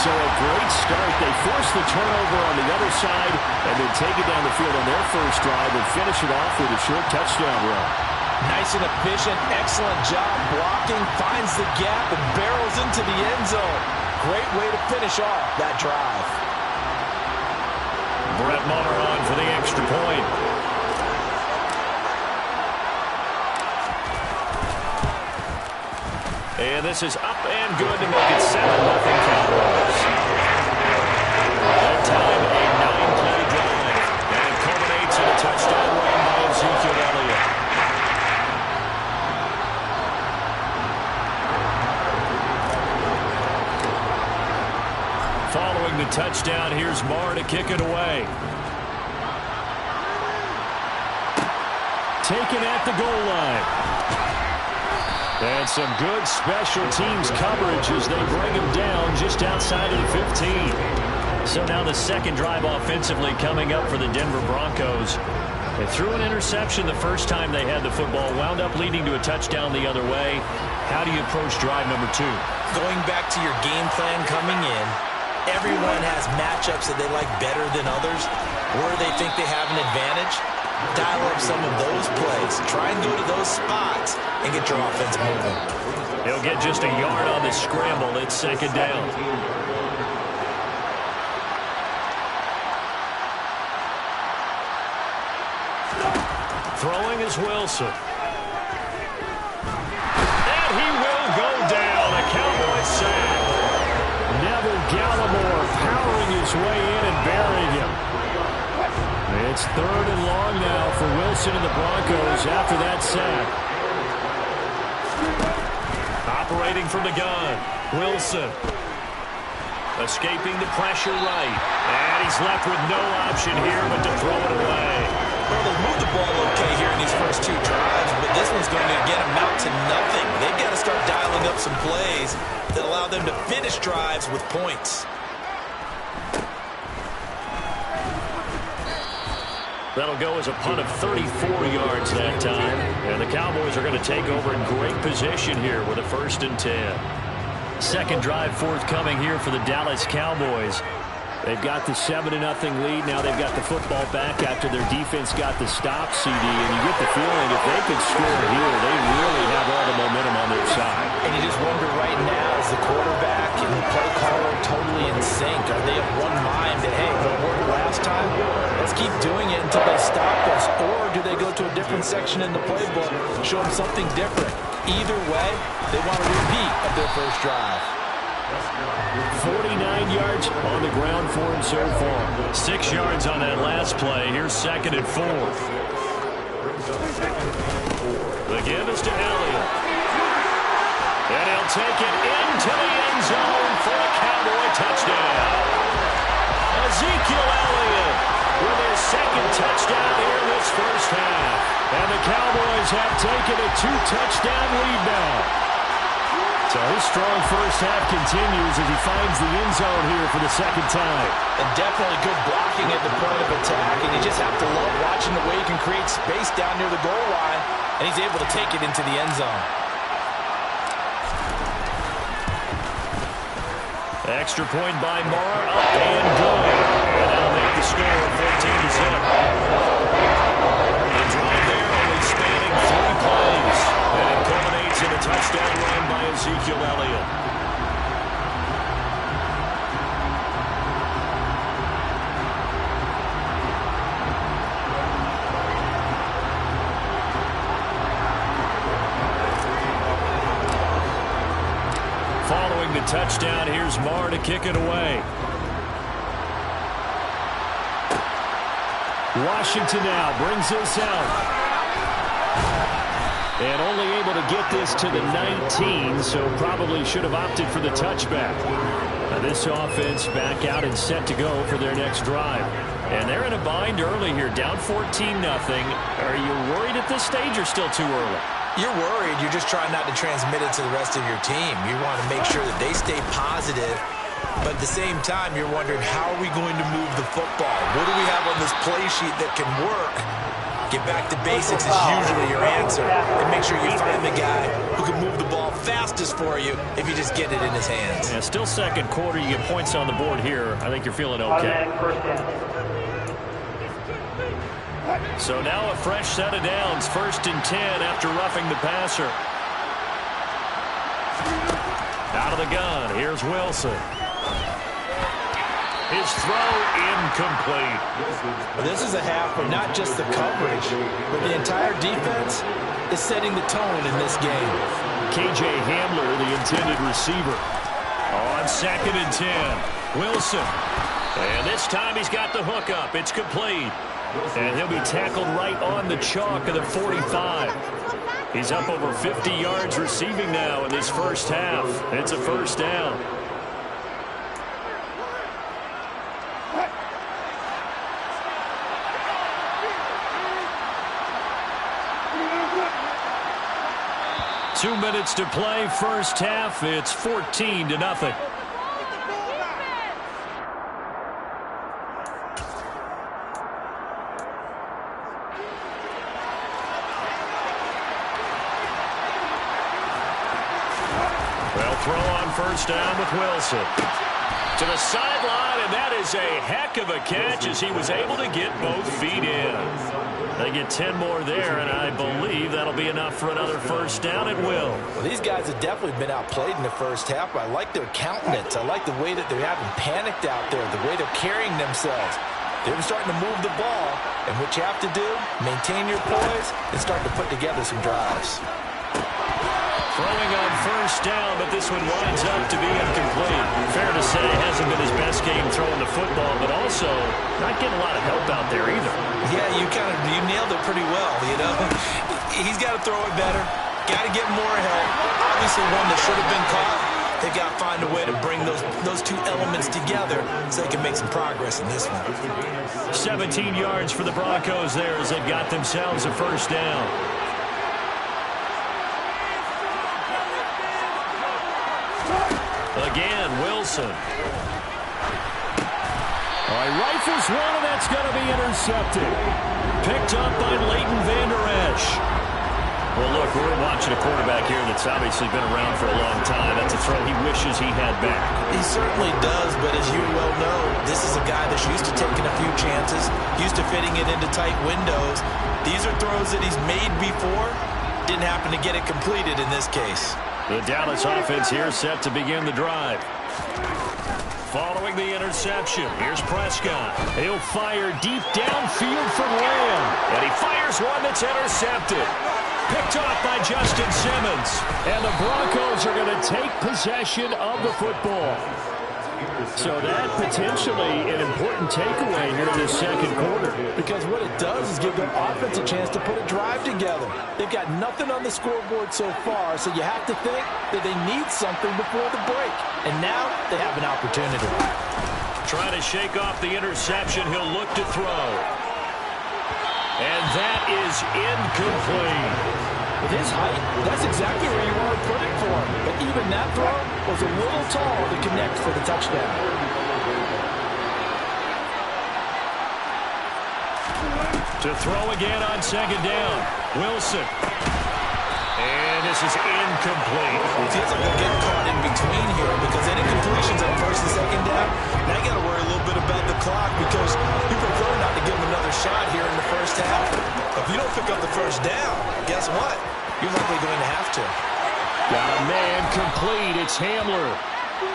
So a great start. They force the turnover on the other side and then take it down the field on their first drive and finish it off with a short touchdown run. Nice and efficient, excellent job blocking, finds the gap and barrels into the end zone. Great way to finish off that drive. Brett Maher on for the extra point. And this is up and good to make it 7-0 Cowboys. That time a 9-play drive. And it culminates in a touchdown run by Ezekiel Elliott. Following the touchdown, here's Maher to kick it away. Taken at the goal line. And some good special teams coverage as they bring him down just outside of the 15. So now the second drive offensively coming up for the Denver Broncos. They threw an interception the first time they had the football, wound up leading to a touchdown the other way. How do you approach drive number 2? Going back to your game plan coming in, everyone has matchups that they like better than others, where they think they have an advantage. Dial up some of those plays. Try and go to those spots and get your offense moving. He'll get just a yard on the scramble. It's second down. Throwing is Wilson. And he will go down. A Cowboy sack. Neville Gallimore powering his way in and burying him. It's third and long now for Wilson and the Broncos after that sack. Operating from the gun. Wilson. Escaping the pressure right. And he's left with no option here but to throw it away. Well, they've moved the ball okay here in these first 2 drives, but this one's going to again amount to nothing. They've got to start dialing up some plays that allow them to finish drives with points. That'll go as a punt of 34 yards that time. And the Cowboys are going to take over in great position here with a 1st and 10. Second drive forthcoming here for the Dallas Cowboys. They've got the 7-0 lead. Now they've got the football back after their defense got the stop, CD. And you get the feeling if they could score here, they really have all the momentum on their side. And you just wonder right now, is the quarterback and the play caller totally in sync? Are they of one mind that, hey, what worked last time? Let's keep doing it until they stop us. Or do they go to a different section in the playbook, show them something different? Either way, they want a repeat of their first drive. 49 yards on the ground for him so far. 6 yards on that last play. Here's 2nd and 4. The give is to Elliott. And he'll take it into the end zone for a Cowboy touchdown. Ezekiel Elliott with his 2nd touchdown here in this first half. And the Cowboys have taken a 2-touchdown lead now. So his strong first half continues as he finds the end zone here for the 2nd time. And definitely good blocking at the point of attack, and you just have to love watching the way he can create space down near the goal line, and he's able to take it into the end zone. Extra point by Marr, up and good. And that'll make the score 14-0. The drive there only spanning 3 plays. And it culminates in a touchdown run by Ezekiel Elliott. Following the touchdown, here's Marr to kick it away. Washington now brings this out. And only able to get this to the 19, so probably should have opted for the touchback. Now this offense back out and set to go for their next drive. And they're in a bind early here, down 14-0. Are you worried at this stage or still too early? You're worried. You're just trying not to transmit it to the rest of your team. You want to make sure that they stay positive. But at the same time, you're wondering, how are we going to move the football? What do we have on this play sheet that can work? Get back to basics is usually your answer. And make sure you find the guy who can move the ball fastest for you if you just get it in his hands. Yeah, still 2nd quarter. You get points on the board here. I think you're feeling okay. So now a fresh set of downs. 1st and 10 after roughing the passer. Out of the gun. Here's Wilson. His throw incomplete. This is a half where not just the coverage, but the entire defense is setting the tone in this game. KJ Hamler, the intended receiver. On 2nd and 10. Wilson. And this time he's got the hook up. It's complete. And he'll be tackled right on the chalk of the 45. He's up over 50 yards receiving now in this first half. It's a 1st down. Two minutes to play, first half. It's 14-0. throw on first down with Wilson. To the sideline, and that is a heck of a catch as he was able to get both feet in. They get 10 more there, and I believe that'll be enough for another first down at will. Well, these guys have definitely been outplayed in the first half, but I like their countenance. I like the way that they're having panicked out there, the way they're carrying themselves. They're starting to move the ball, and what you have to do, maintain your poise and start to put together some drives. Throwing on first down, but this one winds up to be incomplete. Fair to say, hasn't been his best game throwing the football, but also not getting a lot of help out there either. Yeah, you nailed it pretty well, you know. He's got to throw it better. Got to get more help. Obviously one that should have been caught. They got to find a way to bring those two elements together so they can make some progress in this one. 17 yards for the Broncos there as they got themselves a first down. Again, Wilson. All right, rifles one, and that's going to be intercepted. Picked up by Leighton Vander Esch. Well, look, we're watching a quarterback here that's obviously been around for a long time. That's a throw he wishes he had back. He certainly does, but as you well know, this is a guy that's used to taking a few chances, used to fitting it into tight windows. These are throws that he's made before. Didn't happen to get it completed in this case. The Dallas offense here set to begin the drive. Following the interception, here's Prescott. He'll fire deep downfield from Lamb. And he fires one that's intercepted. Picked off by Justin Simmons. And the Broncos are going to take possession of the football. So that potentially an important takeaway here in the second quarter. Because what it does is give their offense a chance to put a drive together. They've got nothing on the scoreboard so far, so you have to think that they need something before the break. And now they have an opportunity. Trying to shake off the interception. He'll look to throw. And that is incomplete. With his height, that's exactly where you want to put it for him. But even that throw was a little tall to connect for the touchdown. To throw again on second down. Wilson. And this is incomplete. It feels like they're getting caught in between here because any completions on first and second down, now you got to worry a little bit about the clock because you prefer not to give them another shot here in the first half. If you don't pick up the first down, guess what? You're likely going to have to. Got a man complete. It's Hamler.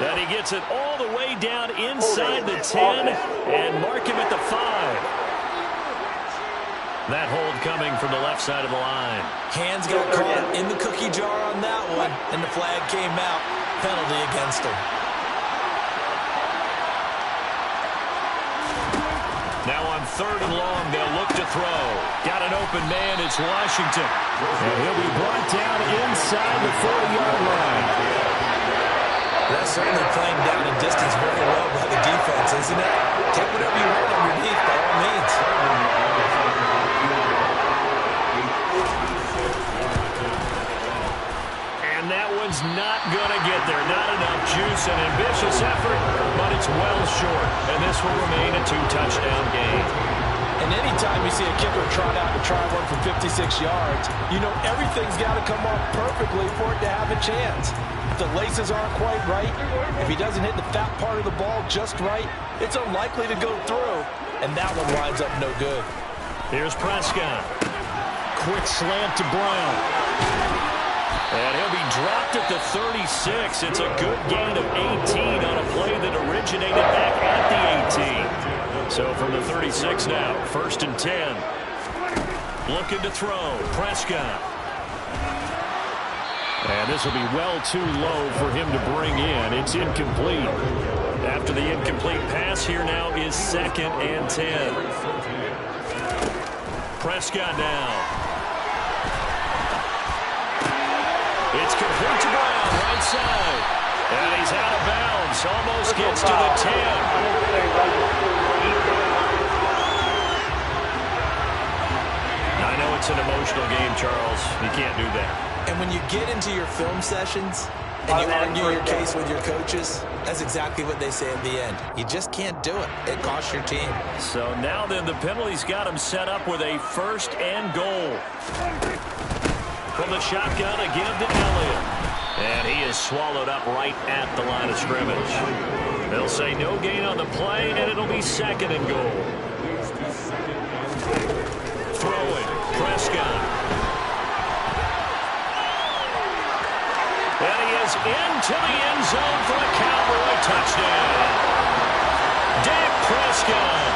And he gets it all the way down inside the 10 and mark him at the 5. That hold coming from the left side of the line. Hands got caught in the cookie jar on that one, and the flag came out. Penalty against him. Now on third and long, they'll look to throw. Got an open man, it's Washington. And he'll be brought down inside the 40-yard line. That's certainly playing down in distance very well by the defense, isn't it? Take whatever you want underneath, by all means. And that one's not going to get there. Not enough juice, an ambitious effort, but it's well short. And this will remain a 2-touchdown game. And anytime you see a kicker trot out to try one from 56 yards, you know everything's got to come off perfectly for it to have a chance. If the laces aren't quite right, if he doesn't hit the fat part of the ball just right, it's unlikely to go through. And that one winds up no good. Here's Prescott. Quick slant to Brown. And he'll be dropped at the 36. It's a good gain of 18 on a play that originated back at the 18. So from the 36 now, 1st and 10. Looking to throw, Prescott. And this will be well too low for him to bring in. It's incomplete. After the incomplete pass, here now is 2nd and 10. Prescott now. It's complete to Brown, right side. And he's out of bounds. Almost gets to the 10. I know it's an emotional game, Charles. You can't do that. And when you get into your film sessions and you argue your case with your coaches, that's exactly what they say at the end. You just can't do it. It costs your team. So now then, the penalty's got him set up with a 1st and goal. From the shotgun again to Elliott. And he is swallowed up right at the line of scrimmage. They'll say no gain on the play, and it'll be second and goal. Throwing, Prescott. And he is into the end zone for a Cowboy touchdown. Dak Prescott,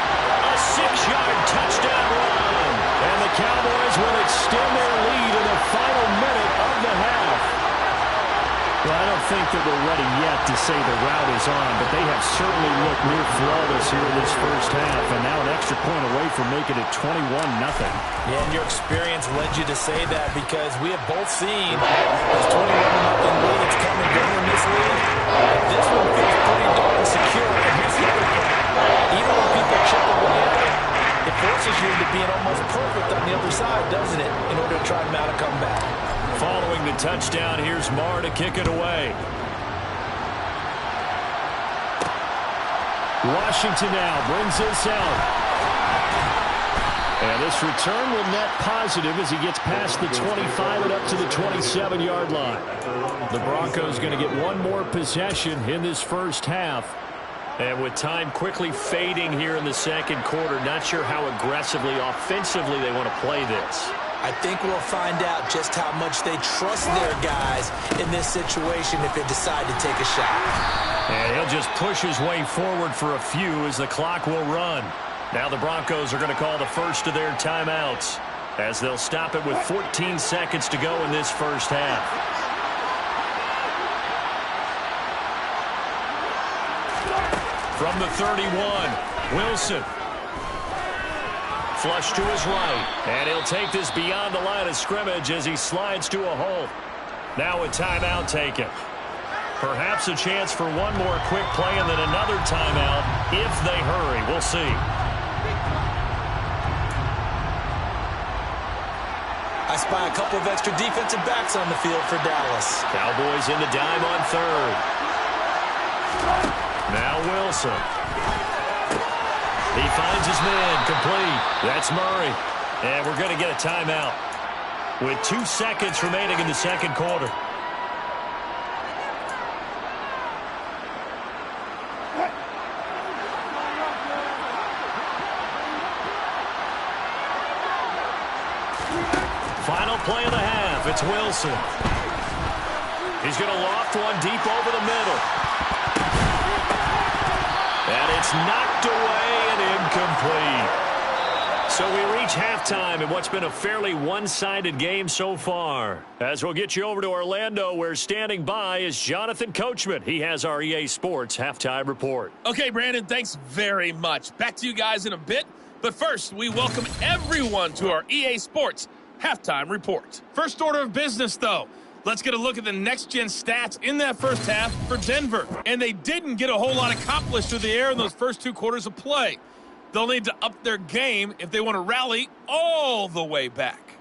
a 6-yard touchdown run. And the Cowboys will extend their lead in the final minute of the half. Well, I don't think that we're ready yet to say the route is on, but they have certainly looked near flawless here in this first half, and now an extra point away from making it 21-0. Yeah, and your experience led you to say that because we have both seen this 21-0 lead that's come and go in this league. This one feels pretty darn secure, and here's the other thing. Even when people chip away at it, it forces you into being almost perfect on the other side, doesn't it, in order to try to mount a comeback. Following the touchdown, here's Marr to kick it away. Washington now brings this out. And this return will net positive as he gets past the 25 and up to the 27-yard line. The Broncos going to get one more possession in this first half. And with time quickly fading here in the second quarter, not sure how aggressively, offensively they want to play this. I think we'll find out just how much they trust their guys in this situation if they decide to take a shot. And he'll just push his way forward for a few as the clock will run. Now the Broncos are going to call the first of their timeouts as they'll stop it with 14 seconds to go in this first half. From the 31, Wilson. Flush to his right, and he'll take this beyond the line of scrimmage as he slides to a hole. Now a timeout taken. Perhaps a chance for one more quick play and then another timeout if they hurry. We'll see. I spy a couple of extra defensive backs on the field for Dallas. Cowboys in the dime on third. Now Wilson. He finds his man, complete. That's Murray. And we're going to get a timeout with 2 seconds remaining in the second quarter. Final play of the half. It's Wilson. He's going to loft one deep over the middle. And it's knocked away and incomplete. So we reach halftime in what's been a fairly one-sided game so far. As we'll get you over to Orlando, where standing by is Jonathan Coachman. He has our EA Sports halftime report. Okay, Brandon, thanks very much. Back to you guys in a bit. But first, we welcome everyone to our EA Sports halftime report. First order of business, though. Let's get a look at the next-gen stats in that first half for Denver. And they didn't get a whole lot accomplished through the air in those first 2 quarters of play. They'll need to up their game if they want to rally all the way back.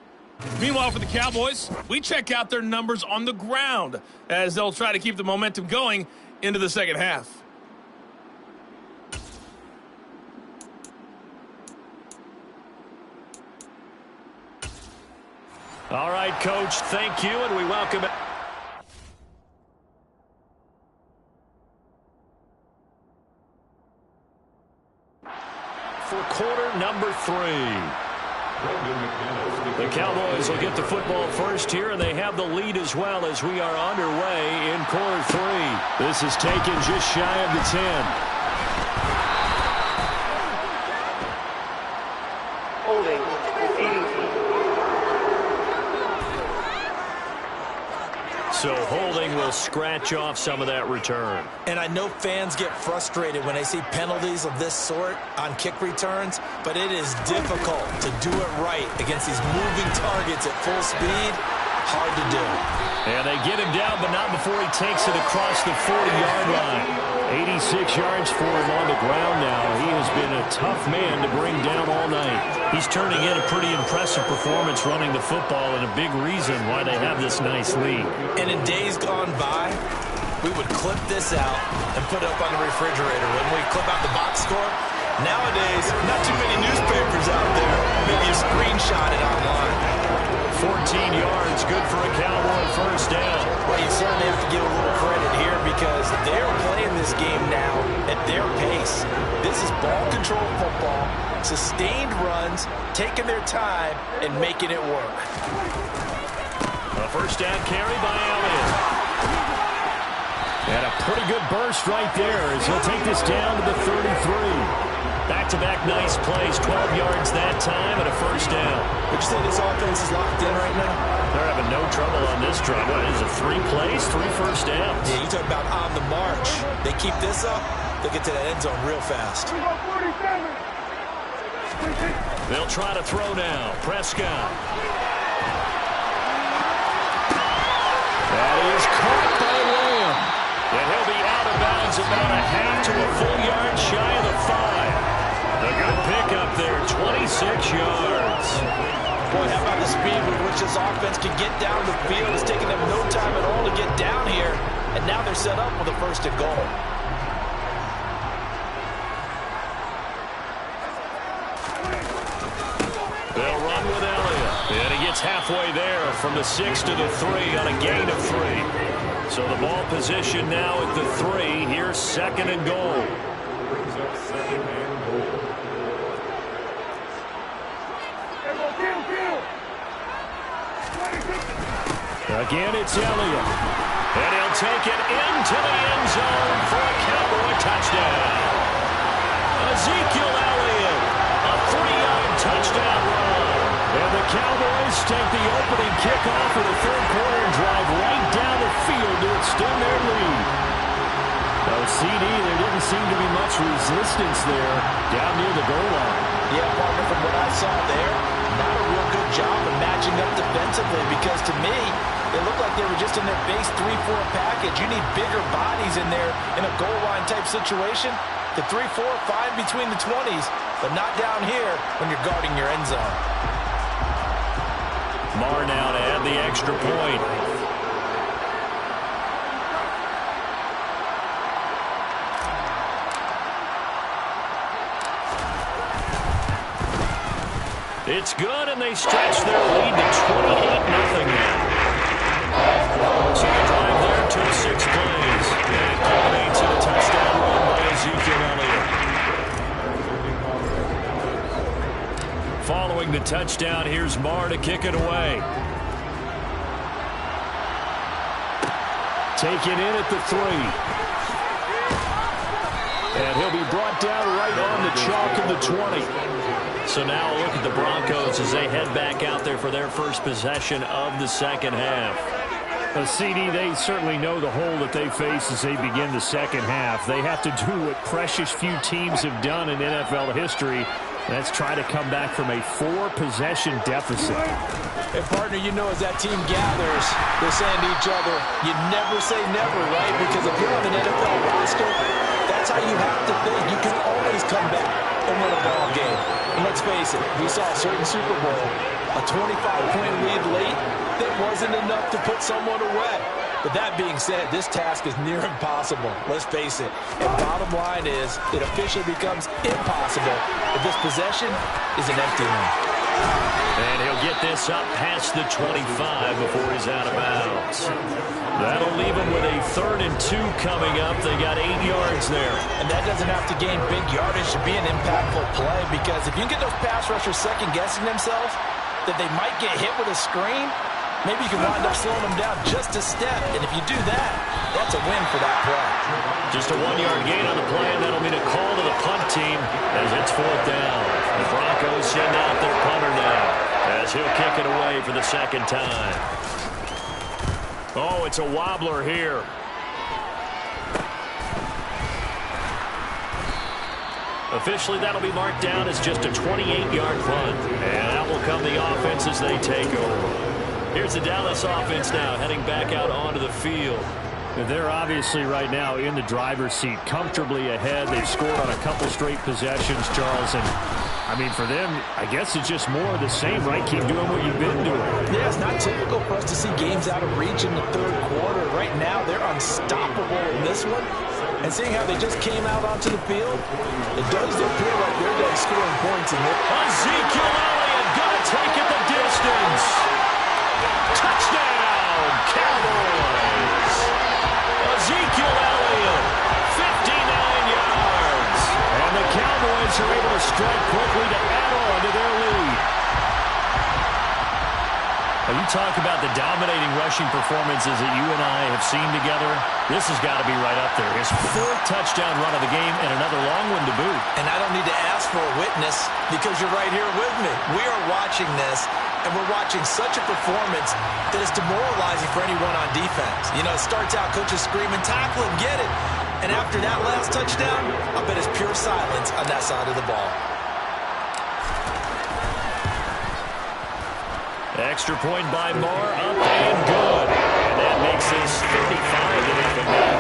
Meanwhile, for the Cowboys, we check out their numbers on the ground as they'll try to keep the momentum going into the second half. All right, Coach, thank you, and we welcome it. For quarter number 3. The Cowboys will get the football first here, and they have the lead as well as we are underway in quarter 3. This is taken just shy of the 10. Holding. So holding will scratch off some of that return. And I know fans get frustrated when they see penalties of this sort on kick returns, but it is difficult to do it right against these moving targets at full speed. Hard to do. And they get him down, but not before he takes it across the 40-yard line. 86 yards for him on the ground now. He has been a tough man to bring down all night. He's turning in a pretty impressive performance running the football, and a big reason why they have this nice lead. And in days gone by, we would clip this out and put it up on the refrigerator. When we clip out the box score, nowadays, not too many newspapers out there. Maybe you screenshot it online. 14 yards, good for a Cowboy first down. Well, you certainly have to give a little credit here because they're playing this game now at their pace. This is ball control football, sustained runs, taking their time, and making it work. A first down carry by Elliott. And a pretty good burst right there as he'll take this down to the 33. Back-to-back nice plays, 12 yards that time and a first down. Would you say this offense is locked in right now? They're having no trouble on this drive. What is it, 3 plays, 3 first downs? Yeah, you talk about on the march. They keep this up, they'll get to that end zone real fast. They'll try to throw now. Prescott. That is caught by Lamb. And he'll be out of bounds about a half to a full yard shy of the 5. A good pickup there, 26 yards. Boy, how about the speed with which this offense can get down the field? It's taking them no time at all to get down here. And now they're set up with a first and goal. They'll run with Elliott. And he gets halfway there from the 6 to the 3 on a gain of 3. So the ball position now at the 3. Here's second and goal. Again, it's Elliott. And he'll take it into the end zone for a Cowboy touchdown. Ezekiel Elliott, a 3-yard touchdown run. And the Cowboys take the opening kickoff of the third quarter and drive right down the field to extend their lead. Now, CD, there didn't seem to be much resistance there down near the goal line. Yeah, partner, from what I saw there, not a real good job of matching up defensively because to me, they looked like they were just in their base 3-4 package. You need bigger bodies in there in a goal line type situation. The 3-4, fine between the 20s, but not down here when you're guarding your end zone. Marr now to add the extra point. It's good, and they stretch their lead to 28-0 now. So the drive there took 6 plays. And it culminates in a touchdown run by Ezekiel Elliott. Following the touchdown, here's Marr to kick it away. Taken in at the 3. And he'll be brought down right on the chalk of the 20. So now a look at the Broncos as they head back out there for their first possession of the second half. CD, they certainly know the hole that they face as they begin the second half. They have to do what precious few teams have done in NFL history. That's try to come back from a 4-possession deficit. And partner, you know, as that team gathers, they're saying to each other, you never say never, right? Because if you're on an NFL roster, that's how you have to think. You can always come back and win a ball game. And let's face it, we saw a certain Super Bowl, a 25-point lead late that wasn't enough to put someone away. But that being said, this task is near impossible. Let's face it. And bottom line is, it officially becomes impossible if this possession is an empty one. And he'll get this up past the 25 before he's out of bounds. That'll leave him with a 3rd and 2 coming up. They got 8 yards there. And that doesn't have to gain big yardage to be an impactful play, because if you can get those pass rushers second-guessing themselves, that they might get hit with a screen, maybe you can wind up slowing them down just a step. And if you do that, that's a win for that play. Just a 1-yard gain on the play, and that'll mean a call to the punt team as it's 4th down. The Broncos send out their punter now as he'll kick it away for the second time. Oh, it's a wobbler here. Officially, that'll be marked down as just a 28-yard punt. And that will come the offense as they take over. Here's the Dallas offense now heading back out onto the field. They're obviously right now in the driver's seat, comfortably ahead. They've scored on a couple straight possessions, Charles. And, I mean, for them, I guess it's just more of the same, right? Keep doing what you've been doing. Yeah, it's not typical for us to see games out of reach in the third quarter. Right now, they're unstoppable in this one. And seeing how they just came out onto the field, it does appear like they're done scoring points in this. Ezekiel Elliott gonna take it the distance. Touchdown, Cowboys! Ezekiel Elliott, 59 yards. And the Cowboys are able to strike quickly to add on to their lead. Well, you talk about the dominating rushing performances that you and I have seen together. This has got to be right up there. His fourth touchdown run of the game and another long one to boot. And I don't need to ask for a witness because you're right here with me. We are watching this, and we're watching such a performance that is demoralizing for anyone on defense. You know, it starts out coaches screaming, tackle him, get it. And after that last touchdown, I bet it's pure silence on that side of the ball. Extra point by Moore, up and good. And that makes this 35-0 now.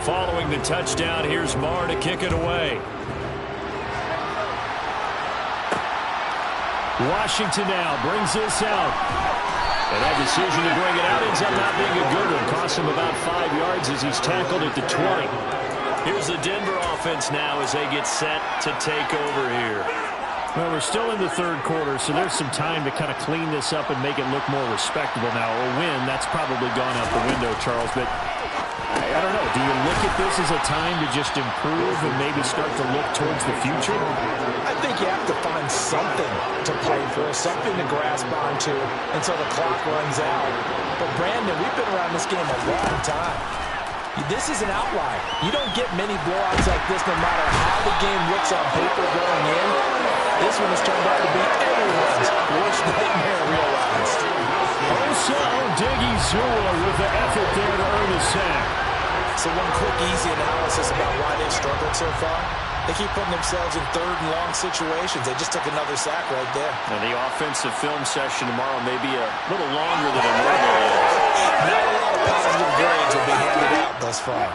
Following the touchdown, here's Moore to kick it away. Washington now brings this out. And that decision to bring it out ends up not being a good one. Costs him about 5 yards as he's tackled at the 20. Here's the Denver offense now as they get set to take over here. Well, we're still in the third quarter, so there's some time to kind of clean this up and make it look more respectable now. A win, that's probably gone out the window, Charles. But I don't know. Do you look at this as a time to just improve and maybe start to look towards the future? I think you have to find something to play for, something to grasp onto until the clock runs out. But, Brandon, we've been around this game a long time. This is an outlier. You don't get many blowouts like this no matter how the game looks on paper going in. This one has turned out to be everyone's worst nightmare realized. Also, Odighizuwa with the effort there to earn the sack. So one quick, easy analysis about why they've struggled so far. They keep putting themselves in third and long situations. They just took another sack right there. And the offensive film session tomorrow may be a little longer than it normally is. Not a lot of positive grades will be handed out thus far.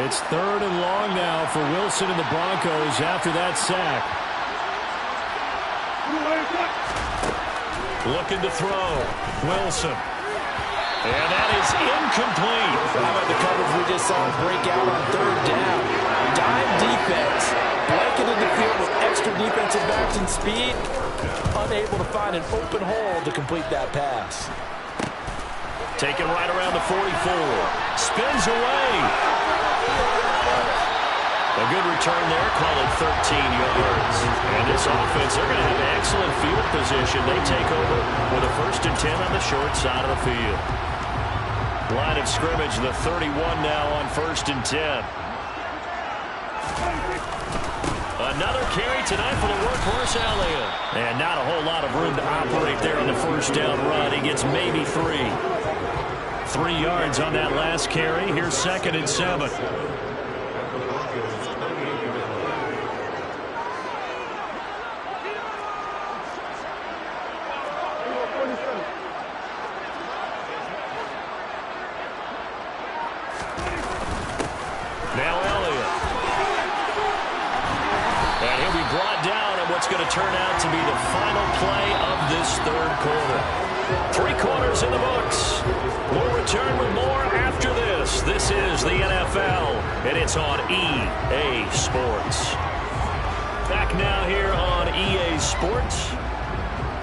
It's third and long now for Wilson and the Broncos after that sack. Looking to throw. Wilson. And that is incomplete. How about the coverage we just saw break out on third down? Dime defense. Blanketed the field with extra defensive backs and speed. Unable to find an open hole to complete that pass. Taken right around the 44. Spins away. A good return there, call it 13 yards. And this offense, they're going to have excellent field position. They take over with a 1st and 10 on the short side of the field. Line of scrimmage, the 31 now on 1st and 10. Another carry tonight for the workhorse Elliott. And not a whole lot of room to operate there on the first down run. He gets maybe 3. 3 yards on that last carry. Here's 2nd and 7. Now Elliott. And he'll be brought down at what's going to turn out to be the final play of this third quarter. 3 quarters in the books. We'll return with more after this. This is the NFL, and it's on EA Sports. Back now here on EA Sports.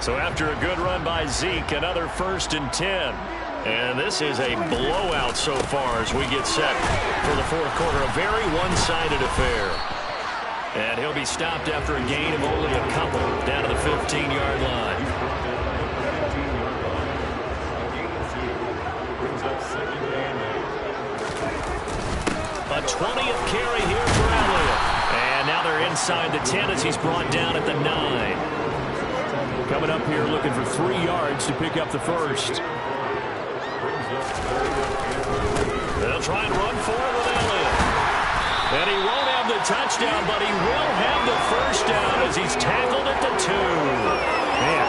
So after a good run by Zeke, another 1st and 10. And this is a blowout so far as we get set for the fourth quarter. A very one-sided affair. And he'll be stopped after a gain of only a couple down to the 15-yard line. A 20th carry here for Elliott. And now they're inside the 10 as he's brought down at the 9. Coming up here looking for 3 yards to pick up the first. They'll try and run forward with Elliott. And he won't have the touchdown, but he will have the first down as he's tackled at the 2. Man,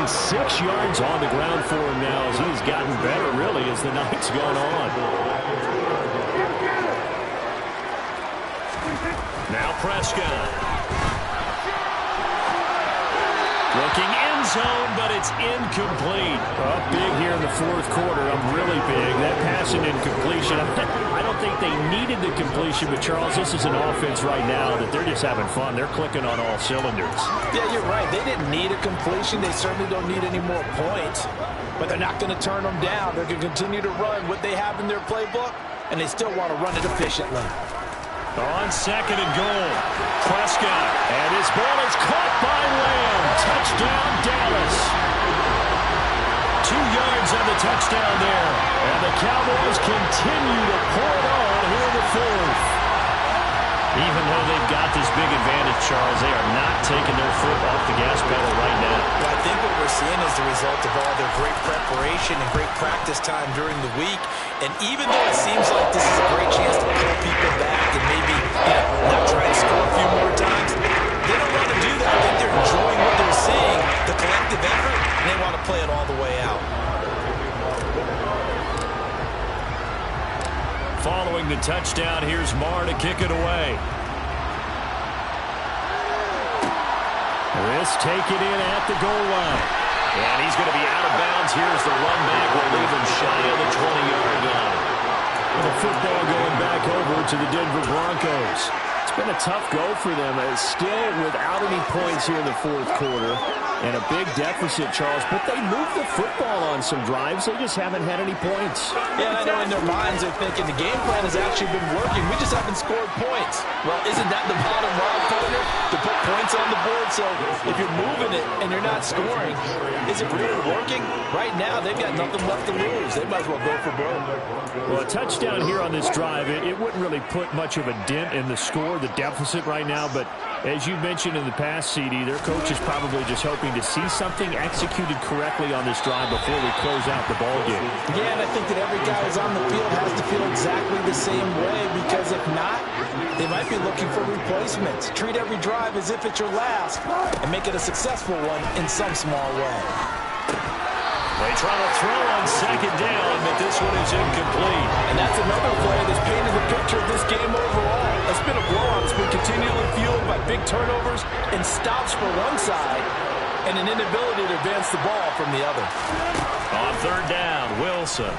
206 yards on the ground for him now as he's gotten better, really, as the night's gone on. Now Prescott. Looking end zone, but it's incomplete. Up big here in the fourth quarter. Up really big. That pass and incompletion. I don't think they needed the completion, but Charles, this is an offense right now that they're just having fun. They're clicking on all cylinders. Yeah, you're right. They didn't need a completion. They certainly don't need any more points. But they're not going to turn them down. They're going to continue to run what they have in their playbook, and they still want to run it efficiently. On second and goal, Prescott. And his ball is caught by Lamb. Touchdown, Dallas. 2 yards on the touchdown there. And the Cowboys continue to pour it on here in the fourth. Even though they've got this big advantage, Charles, they are not taking their foot off the gas pedal right now. Well, I think what we're seeing is the result of all their great preparation and great practice time during the week. And even though it seems like this is a great chance to pull people back and maybe not try to score a few more times, they don't want to do that. I think they're enjoying what they're seeing, the collective effort, and they want to play it all the way out. Following the touchdown, here's Marr to kick it away. This taken in at the goal line. And he's going to be out of bounds. Here's the run back. We'll leave him shy of the 20-yard line. The football going back over to the Denver Broncos. It's been a tough go for them. Still without any points here in the fourth quarter. And a big deficit, Charles. But they moved the football on some drives. They just haven't had any points. Yeah, and I know in their minds they're thinking the game plan has actually been working. We just haven't scored points. Well, isn't that the bottom line, partner? To put points on the board. So if you're moving it and you're not scoring, is it really working? Right now, they've got nothing left to lose. They might as well go for broke. Well, a touchdown here on this drive, it wouldn't really put much of a dent in the score, the deficit right now. But as you mentioned in the past, CD, their coach is probably just hoping to see something executed correctly on this drive before we close out the ball game. Yeah, and I think that every guy who's on the field has to feel exactly the same way, because if not, they might be looking for replacements. Treat every drive as if it's your last and make it a successful one in some small way. They try to throw on second down, but this one is incomplete. And that's another play that's painted the picture of this game overall. It's been a blowout. It's been continually fueled by big turnovers and stops for one side and an inability to advance the ball from the other. On third down, Wilson.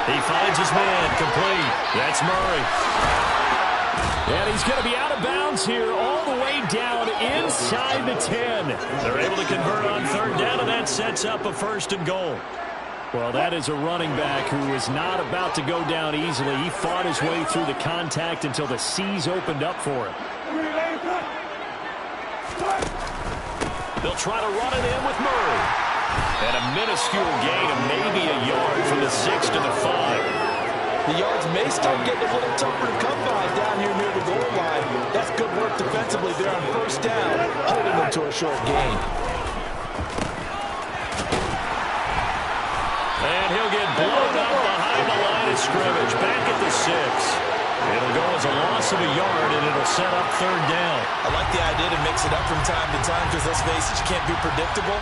He finds his man, complete. That's Murray. And he's going to be out of bounds here all the way down inside the 10. They're able to convert on third down, and that sets up a first and goal. Well, that is a running back who is not about to go down easily. He fought his way through the contact until the seas opened up for him. They'll try to run it in with Murray. And a minuscule gain of maybe a yard from the 6 to the 5. The yards may start getting a little tougher to come by down here near the goal line. That's good work defensively there on first down, holding them to a short gain. And he'll get blown up behind the line of scrimmage, back at the 6. It'll go as a loss of a yard, and it'll set up third down. I like the idea to mix it up from time to time because, let's face it, you can't be predictable.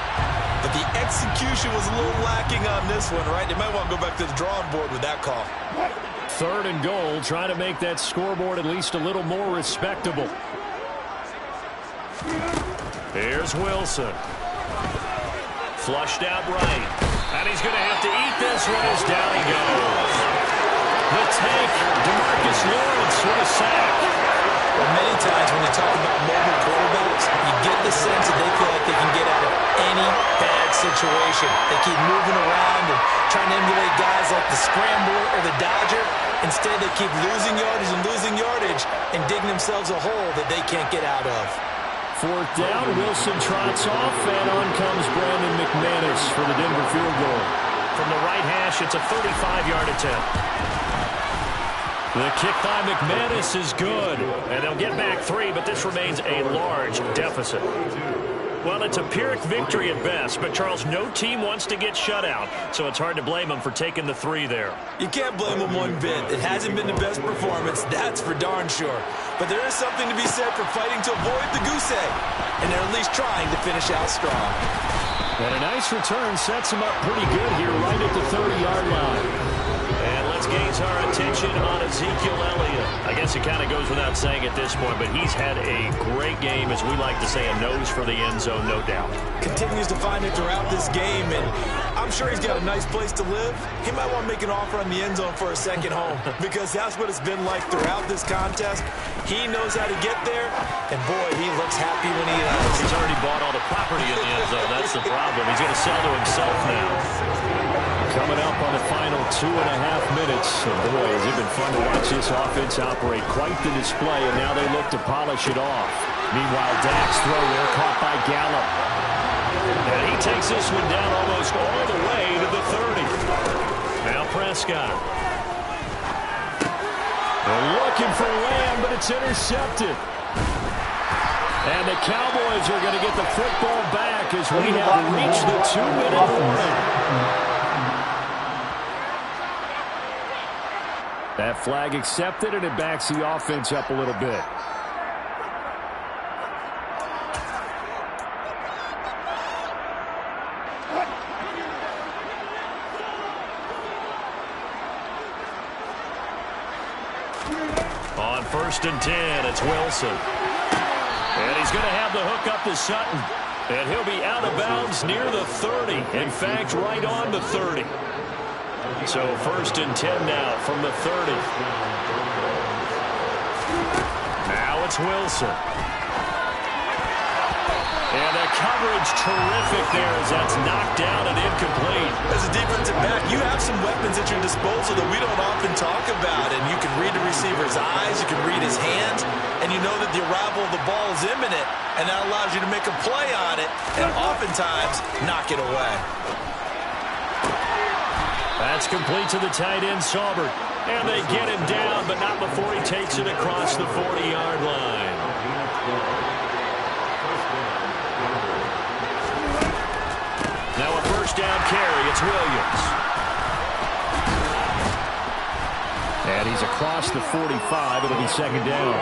But the execution was a little lacking on this one, right? They might want to go back to the drawing board with that call. Third and goal, trying to make that scoreboard at least a little more respectable. Here's Wilson. Flushed out right. And he's going to have to eat this one as down he goes. The tank, DeMarcus Lawrence with a sack. Well, many times when you talk about mobile quarterbacks, you get the sense that they feel like they can get out of any bad situation. They keep moving around and trying to emulate guys like the Scrambler or the Dodger. Instead, they keep losing yardage and digging themselves a hole that they can't get out of. Fourth down, Wilson trots off, and on comes Brandon McManus for the Denver field goal. From the right hash, it's a 35-yard attempt. The kick by McManus is good, and they'll get back 3, but this remains a large deficit. Well, it's a Pyrrhic victory at best, but, Charles, no team wants to get shut out, so it's hard to blame them for taking the 3 there. You can't blame them one bit. It hasn't been the best performance, that's for darn sure. But there is something to be said for fighting to avoid the goose egg, and they're at least trying to finish out strong. And a nice return sets them up pretty good here right at the 30-yard line. And let's get gains our attention on Ezekiel Elliott. I guess it kind of goes without saying at this point, but he's had a great game, as we like to say, a nose for the end zone, no doubt. Continues to find it throughout this game, and I'm sure he's got a nice place to live. He might want to make an offer on the end zone for a second home, because that's what it's been like throughout this contest. He knows how to get there, and boy, he looks happy when he does. He's already bought all the property in the end zone. That's the problem. He's going to sell to himself now. Coming up on the final 2.5 minutes. And boy, has it been fun to watch this offense operate. Quite the display, and now they look to polish it off. Meanwhile, Dak's throw there caught by Gallup. And he takes this one down almost all the way to the 30. Now Prescott. They're looking for Lamb, but it's intercepted. And the Cowboys are going to get the football back as we have reached the 2-minute warning. That flag accepted, and it backs the offense up a little bit. On 1st and 10, it's Wilson. And he's going to have the hook up to Sutton. And he'll be out of bounds near the 30. In fact, right on the 30. So 1st and 10 now from the 30. Now it's Wilson. And the coverage terrific there as that's knocked down and incomplete. As a defensive back, you have some weapons at your disposal that we don't often talk about. And you can read the receiver's eyes, you can read his hands, and you know that the arrival of the ball is imminent. And that allows you to make a play on it and oftentimes knock it away. That's complete to the tight end, Saubert. And they get him down, but not before he takes it across the 40-yard line. Now a first down carry. It's Williams. And he's across the 45. It'll be 2nd down.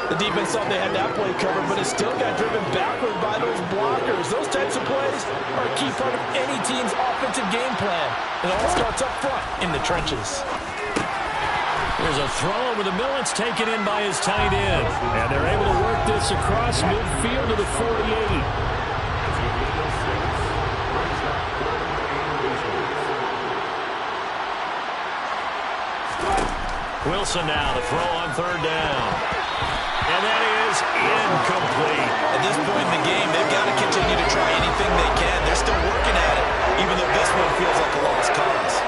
The defense thought they had that play covered, but it still got driven backward by those blockers. Those types of plays are a key part of any team's offensive game plan. It all starts up front in the trenches. There's a throw over the middle. It's taken in by his tight end. And they're able to work this across midfield to the 48. Wilson now to throw on 3rd down. And that is incomplete. At this point in the game, they've got to continue to try anything they can. They're still working at it, even though this one feels like a lost cause.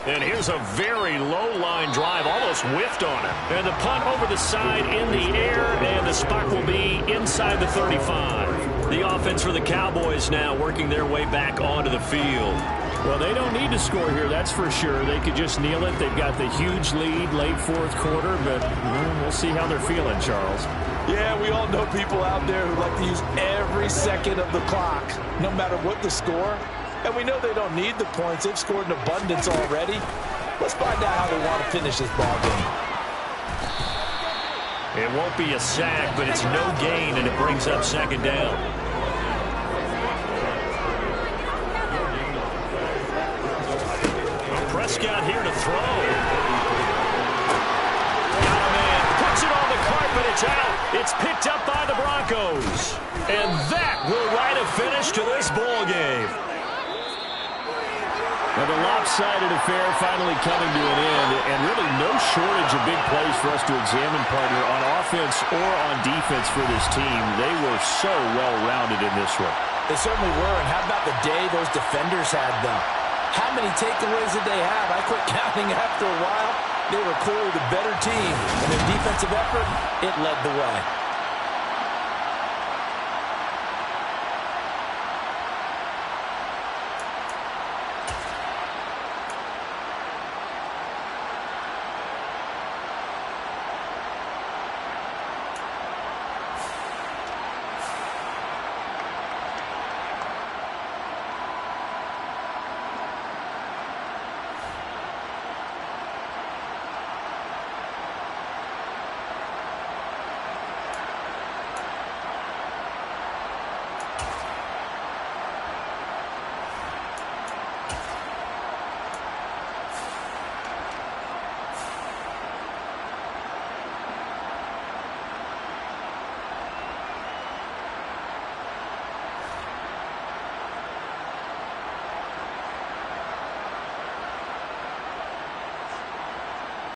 And here's a very low-line drive, almost whiffed on it. And the punt over the side in the air, and the spot will be inside the 35. The offense for the Cowboys now working their way back onto the field. Well, they don't need to score here, that's for sure. They could just kneel it. They've got the huge lead, late 4th quarter, but we'll see how they're feeling, Charles. Yeah, we all know people out there who like to use every second of the clock, no matter what the score. And we know they don't need the points. They've scored in abundance already. Let's find out how they want to finish this ball game. It won't be a sack, but it's no gain, and it brings up 2nd down. Prescott here to throw. Got a man. Puts it on the carpet. It's out. It's picked up by the Broncos. And that will write a finish to this ball game. Well, the lopsided affair finally coming to an end, and really no shortage of big plays for us to examine, partner, on offense or on defense for this team. They were so well-rounded in this one. They certainly were, and how about the day those defenders had, though? How many takeaways did they have? I quit counting after a while. They were clearly the better team, and their defensive effort, it led the way.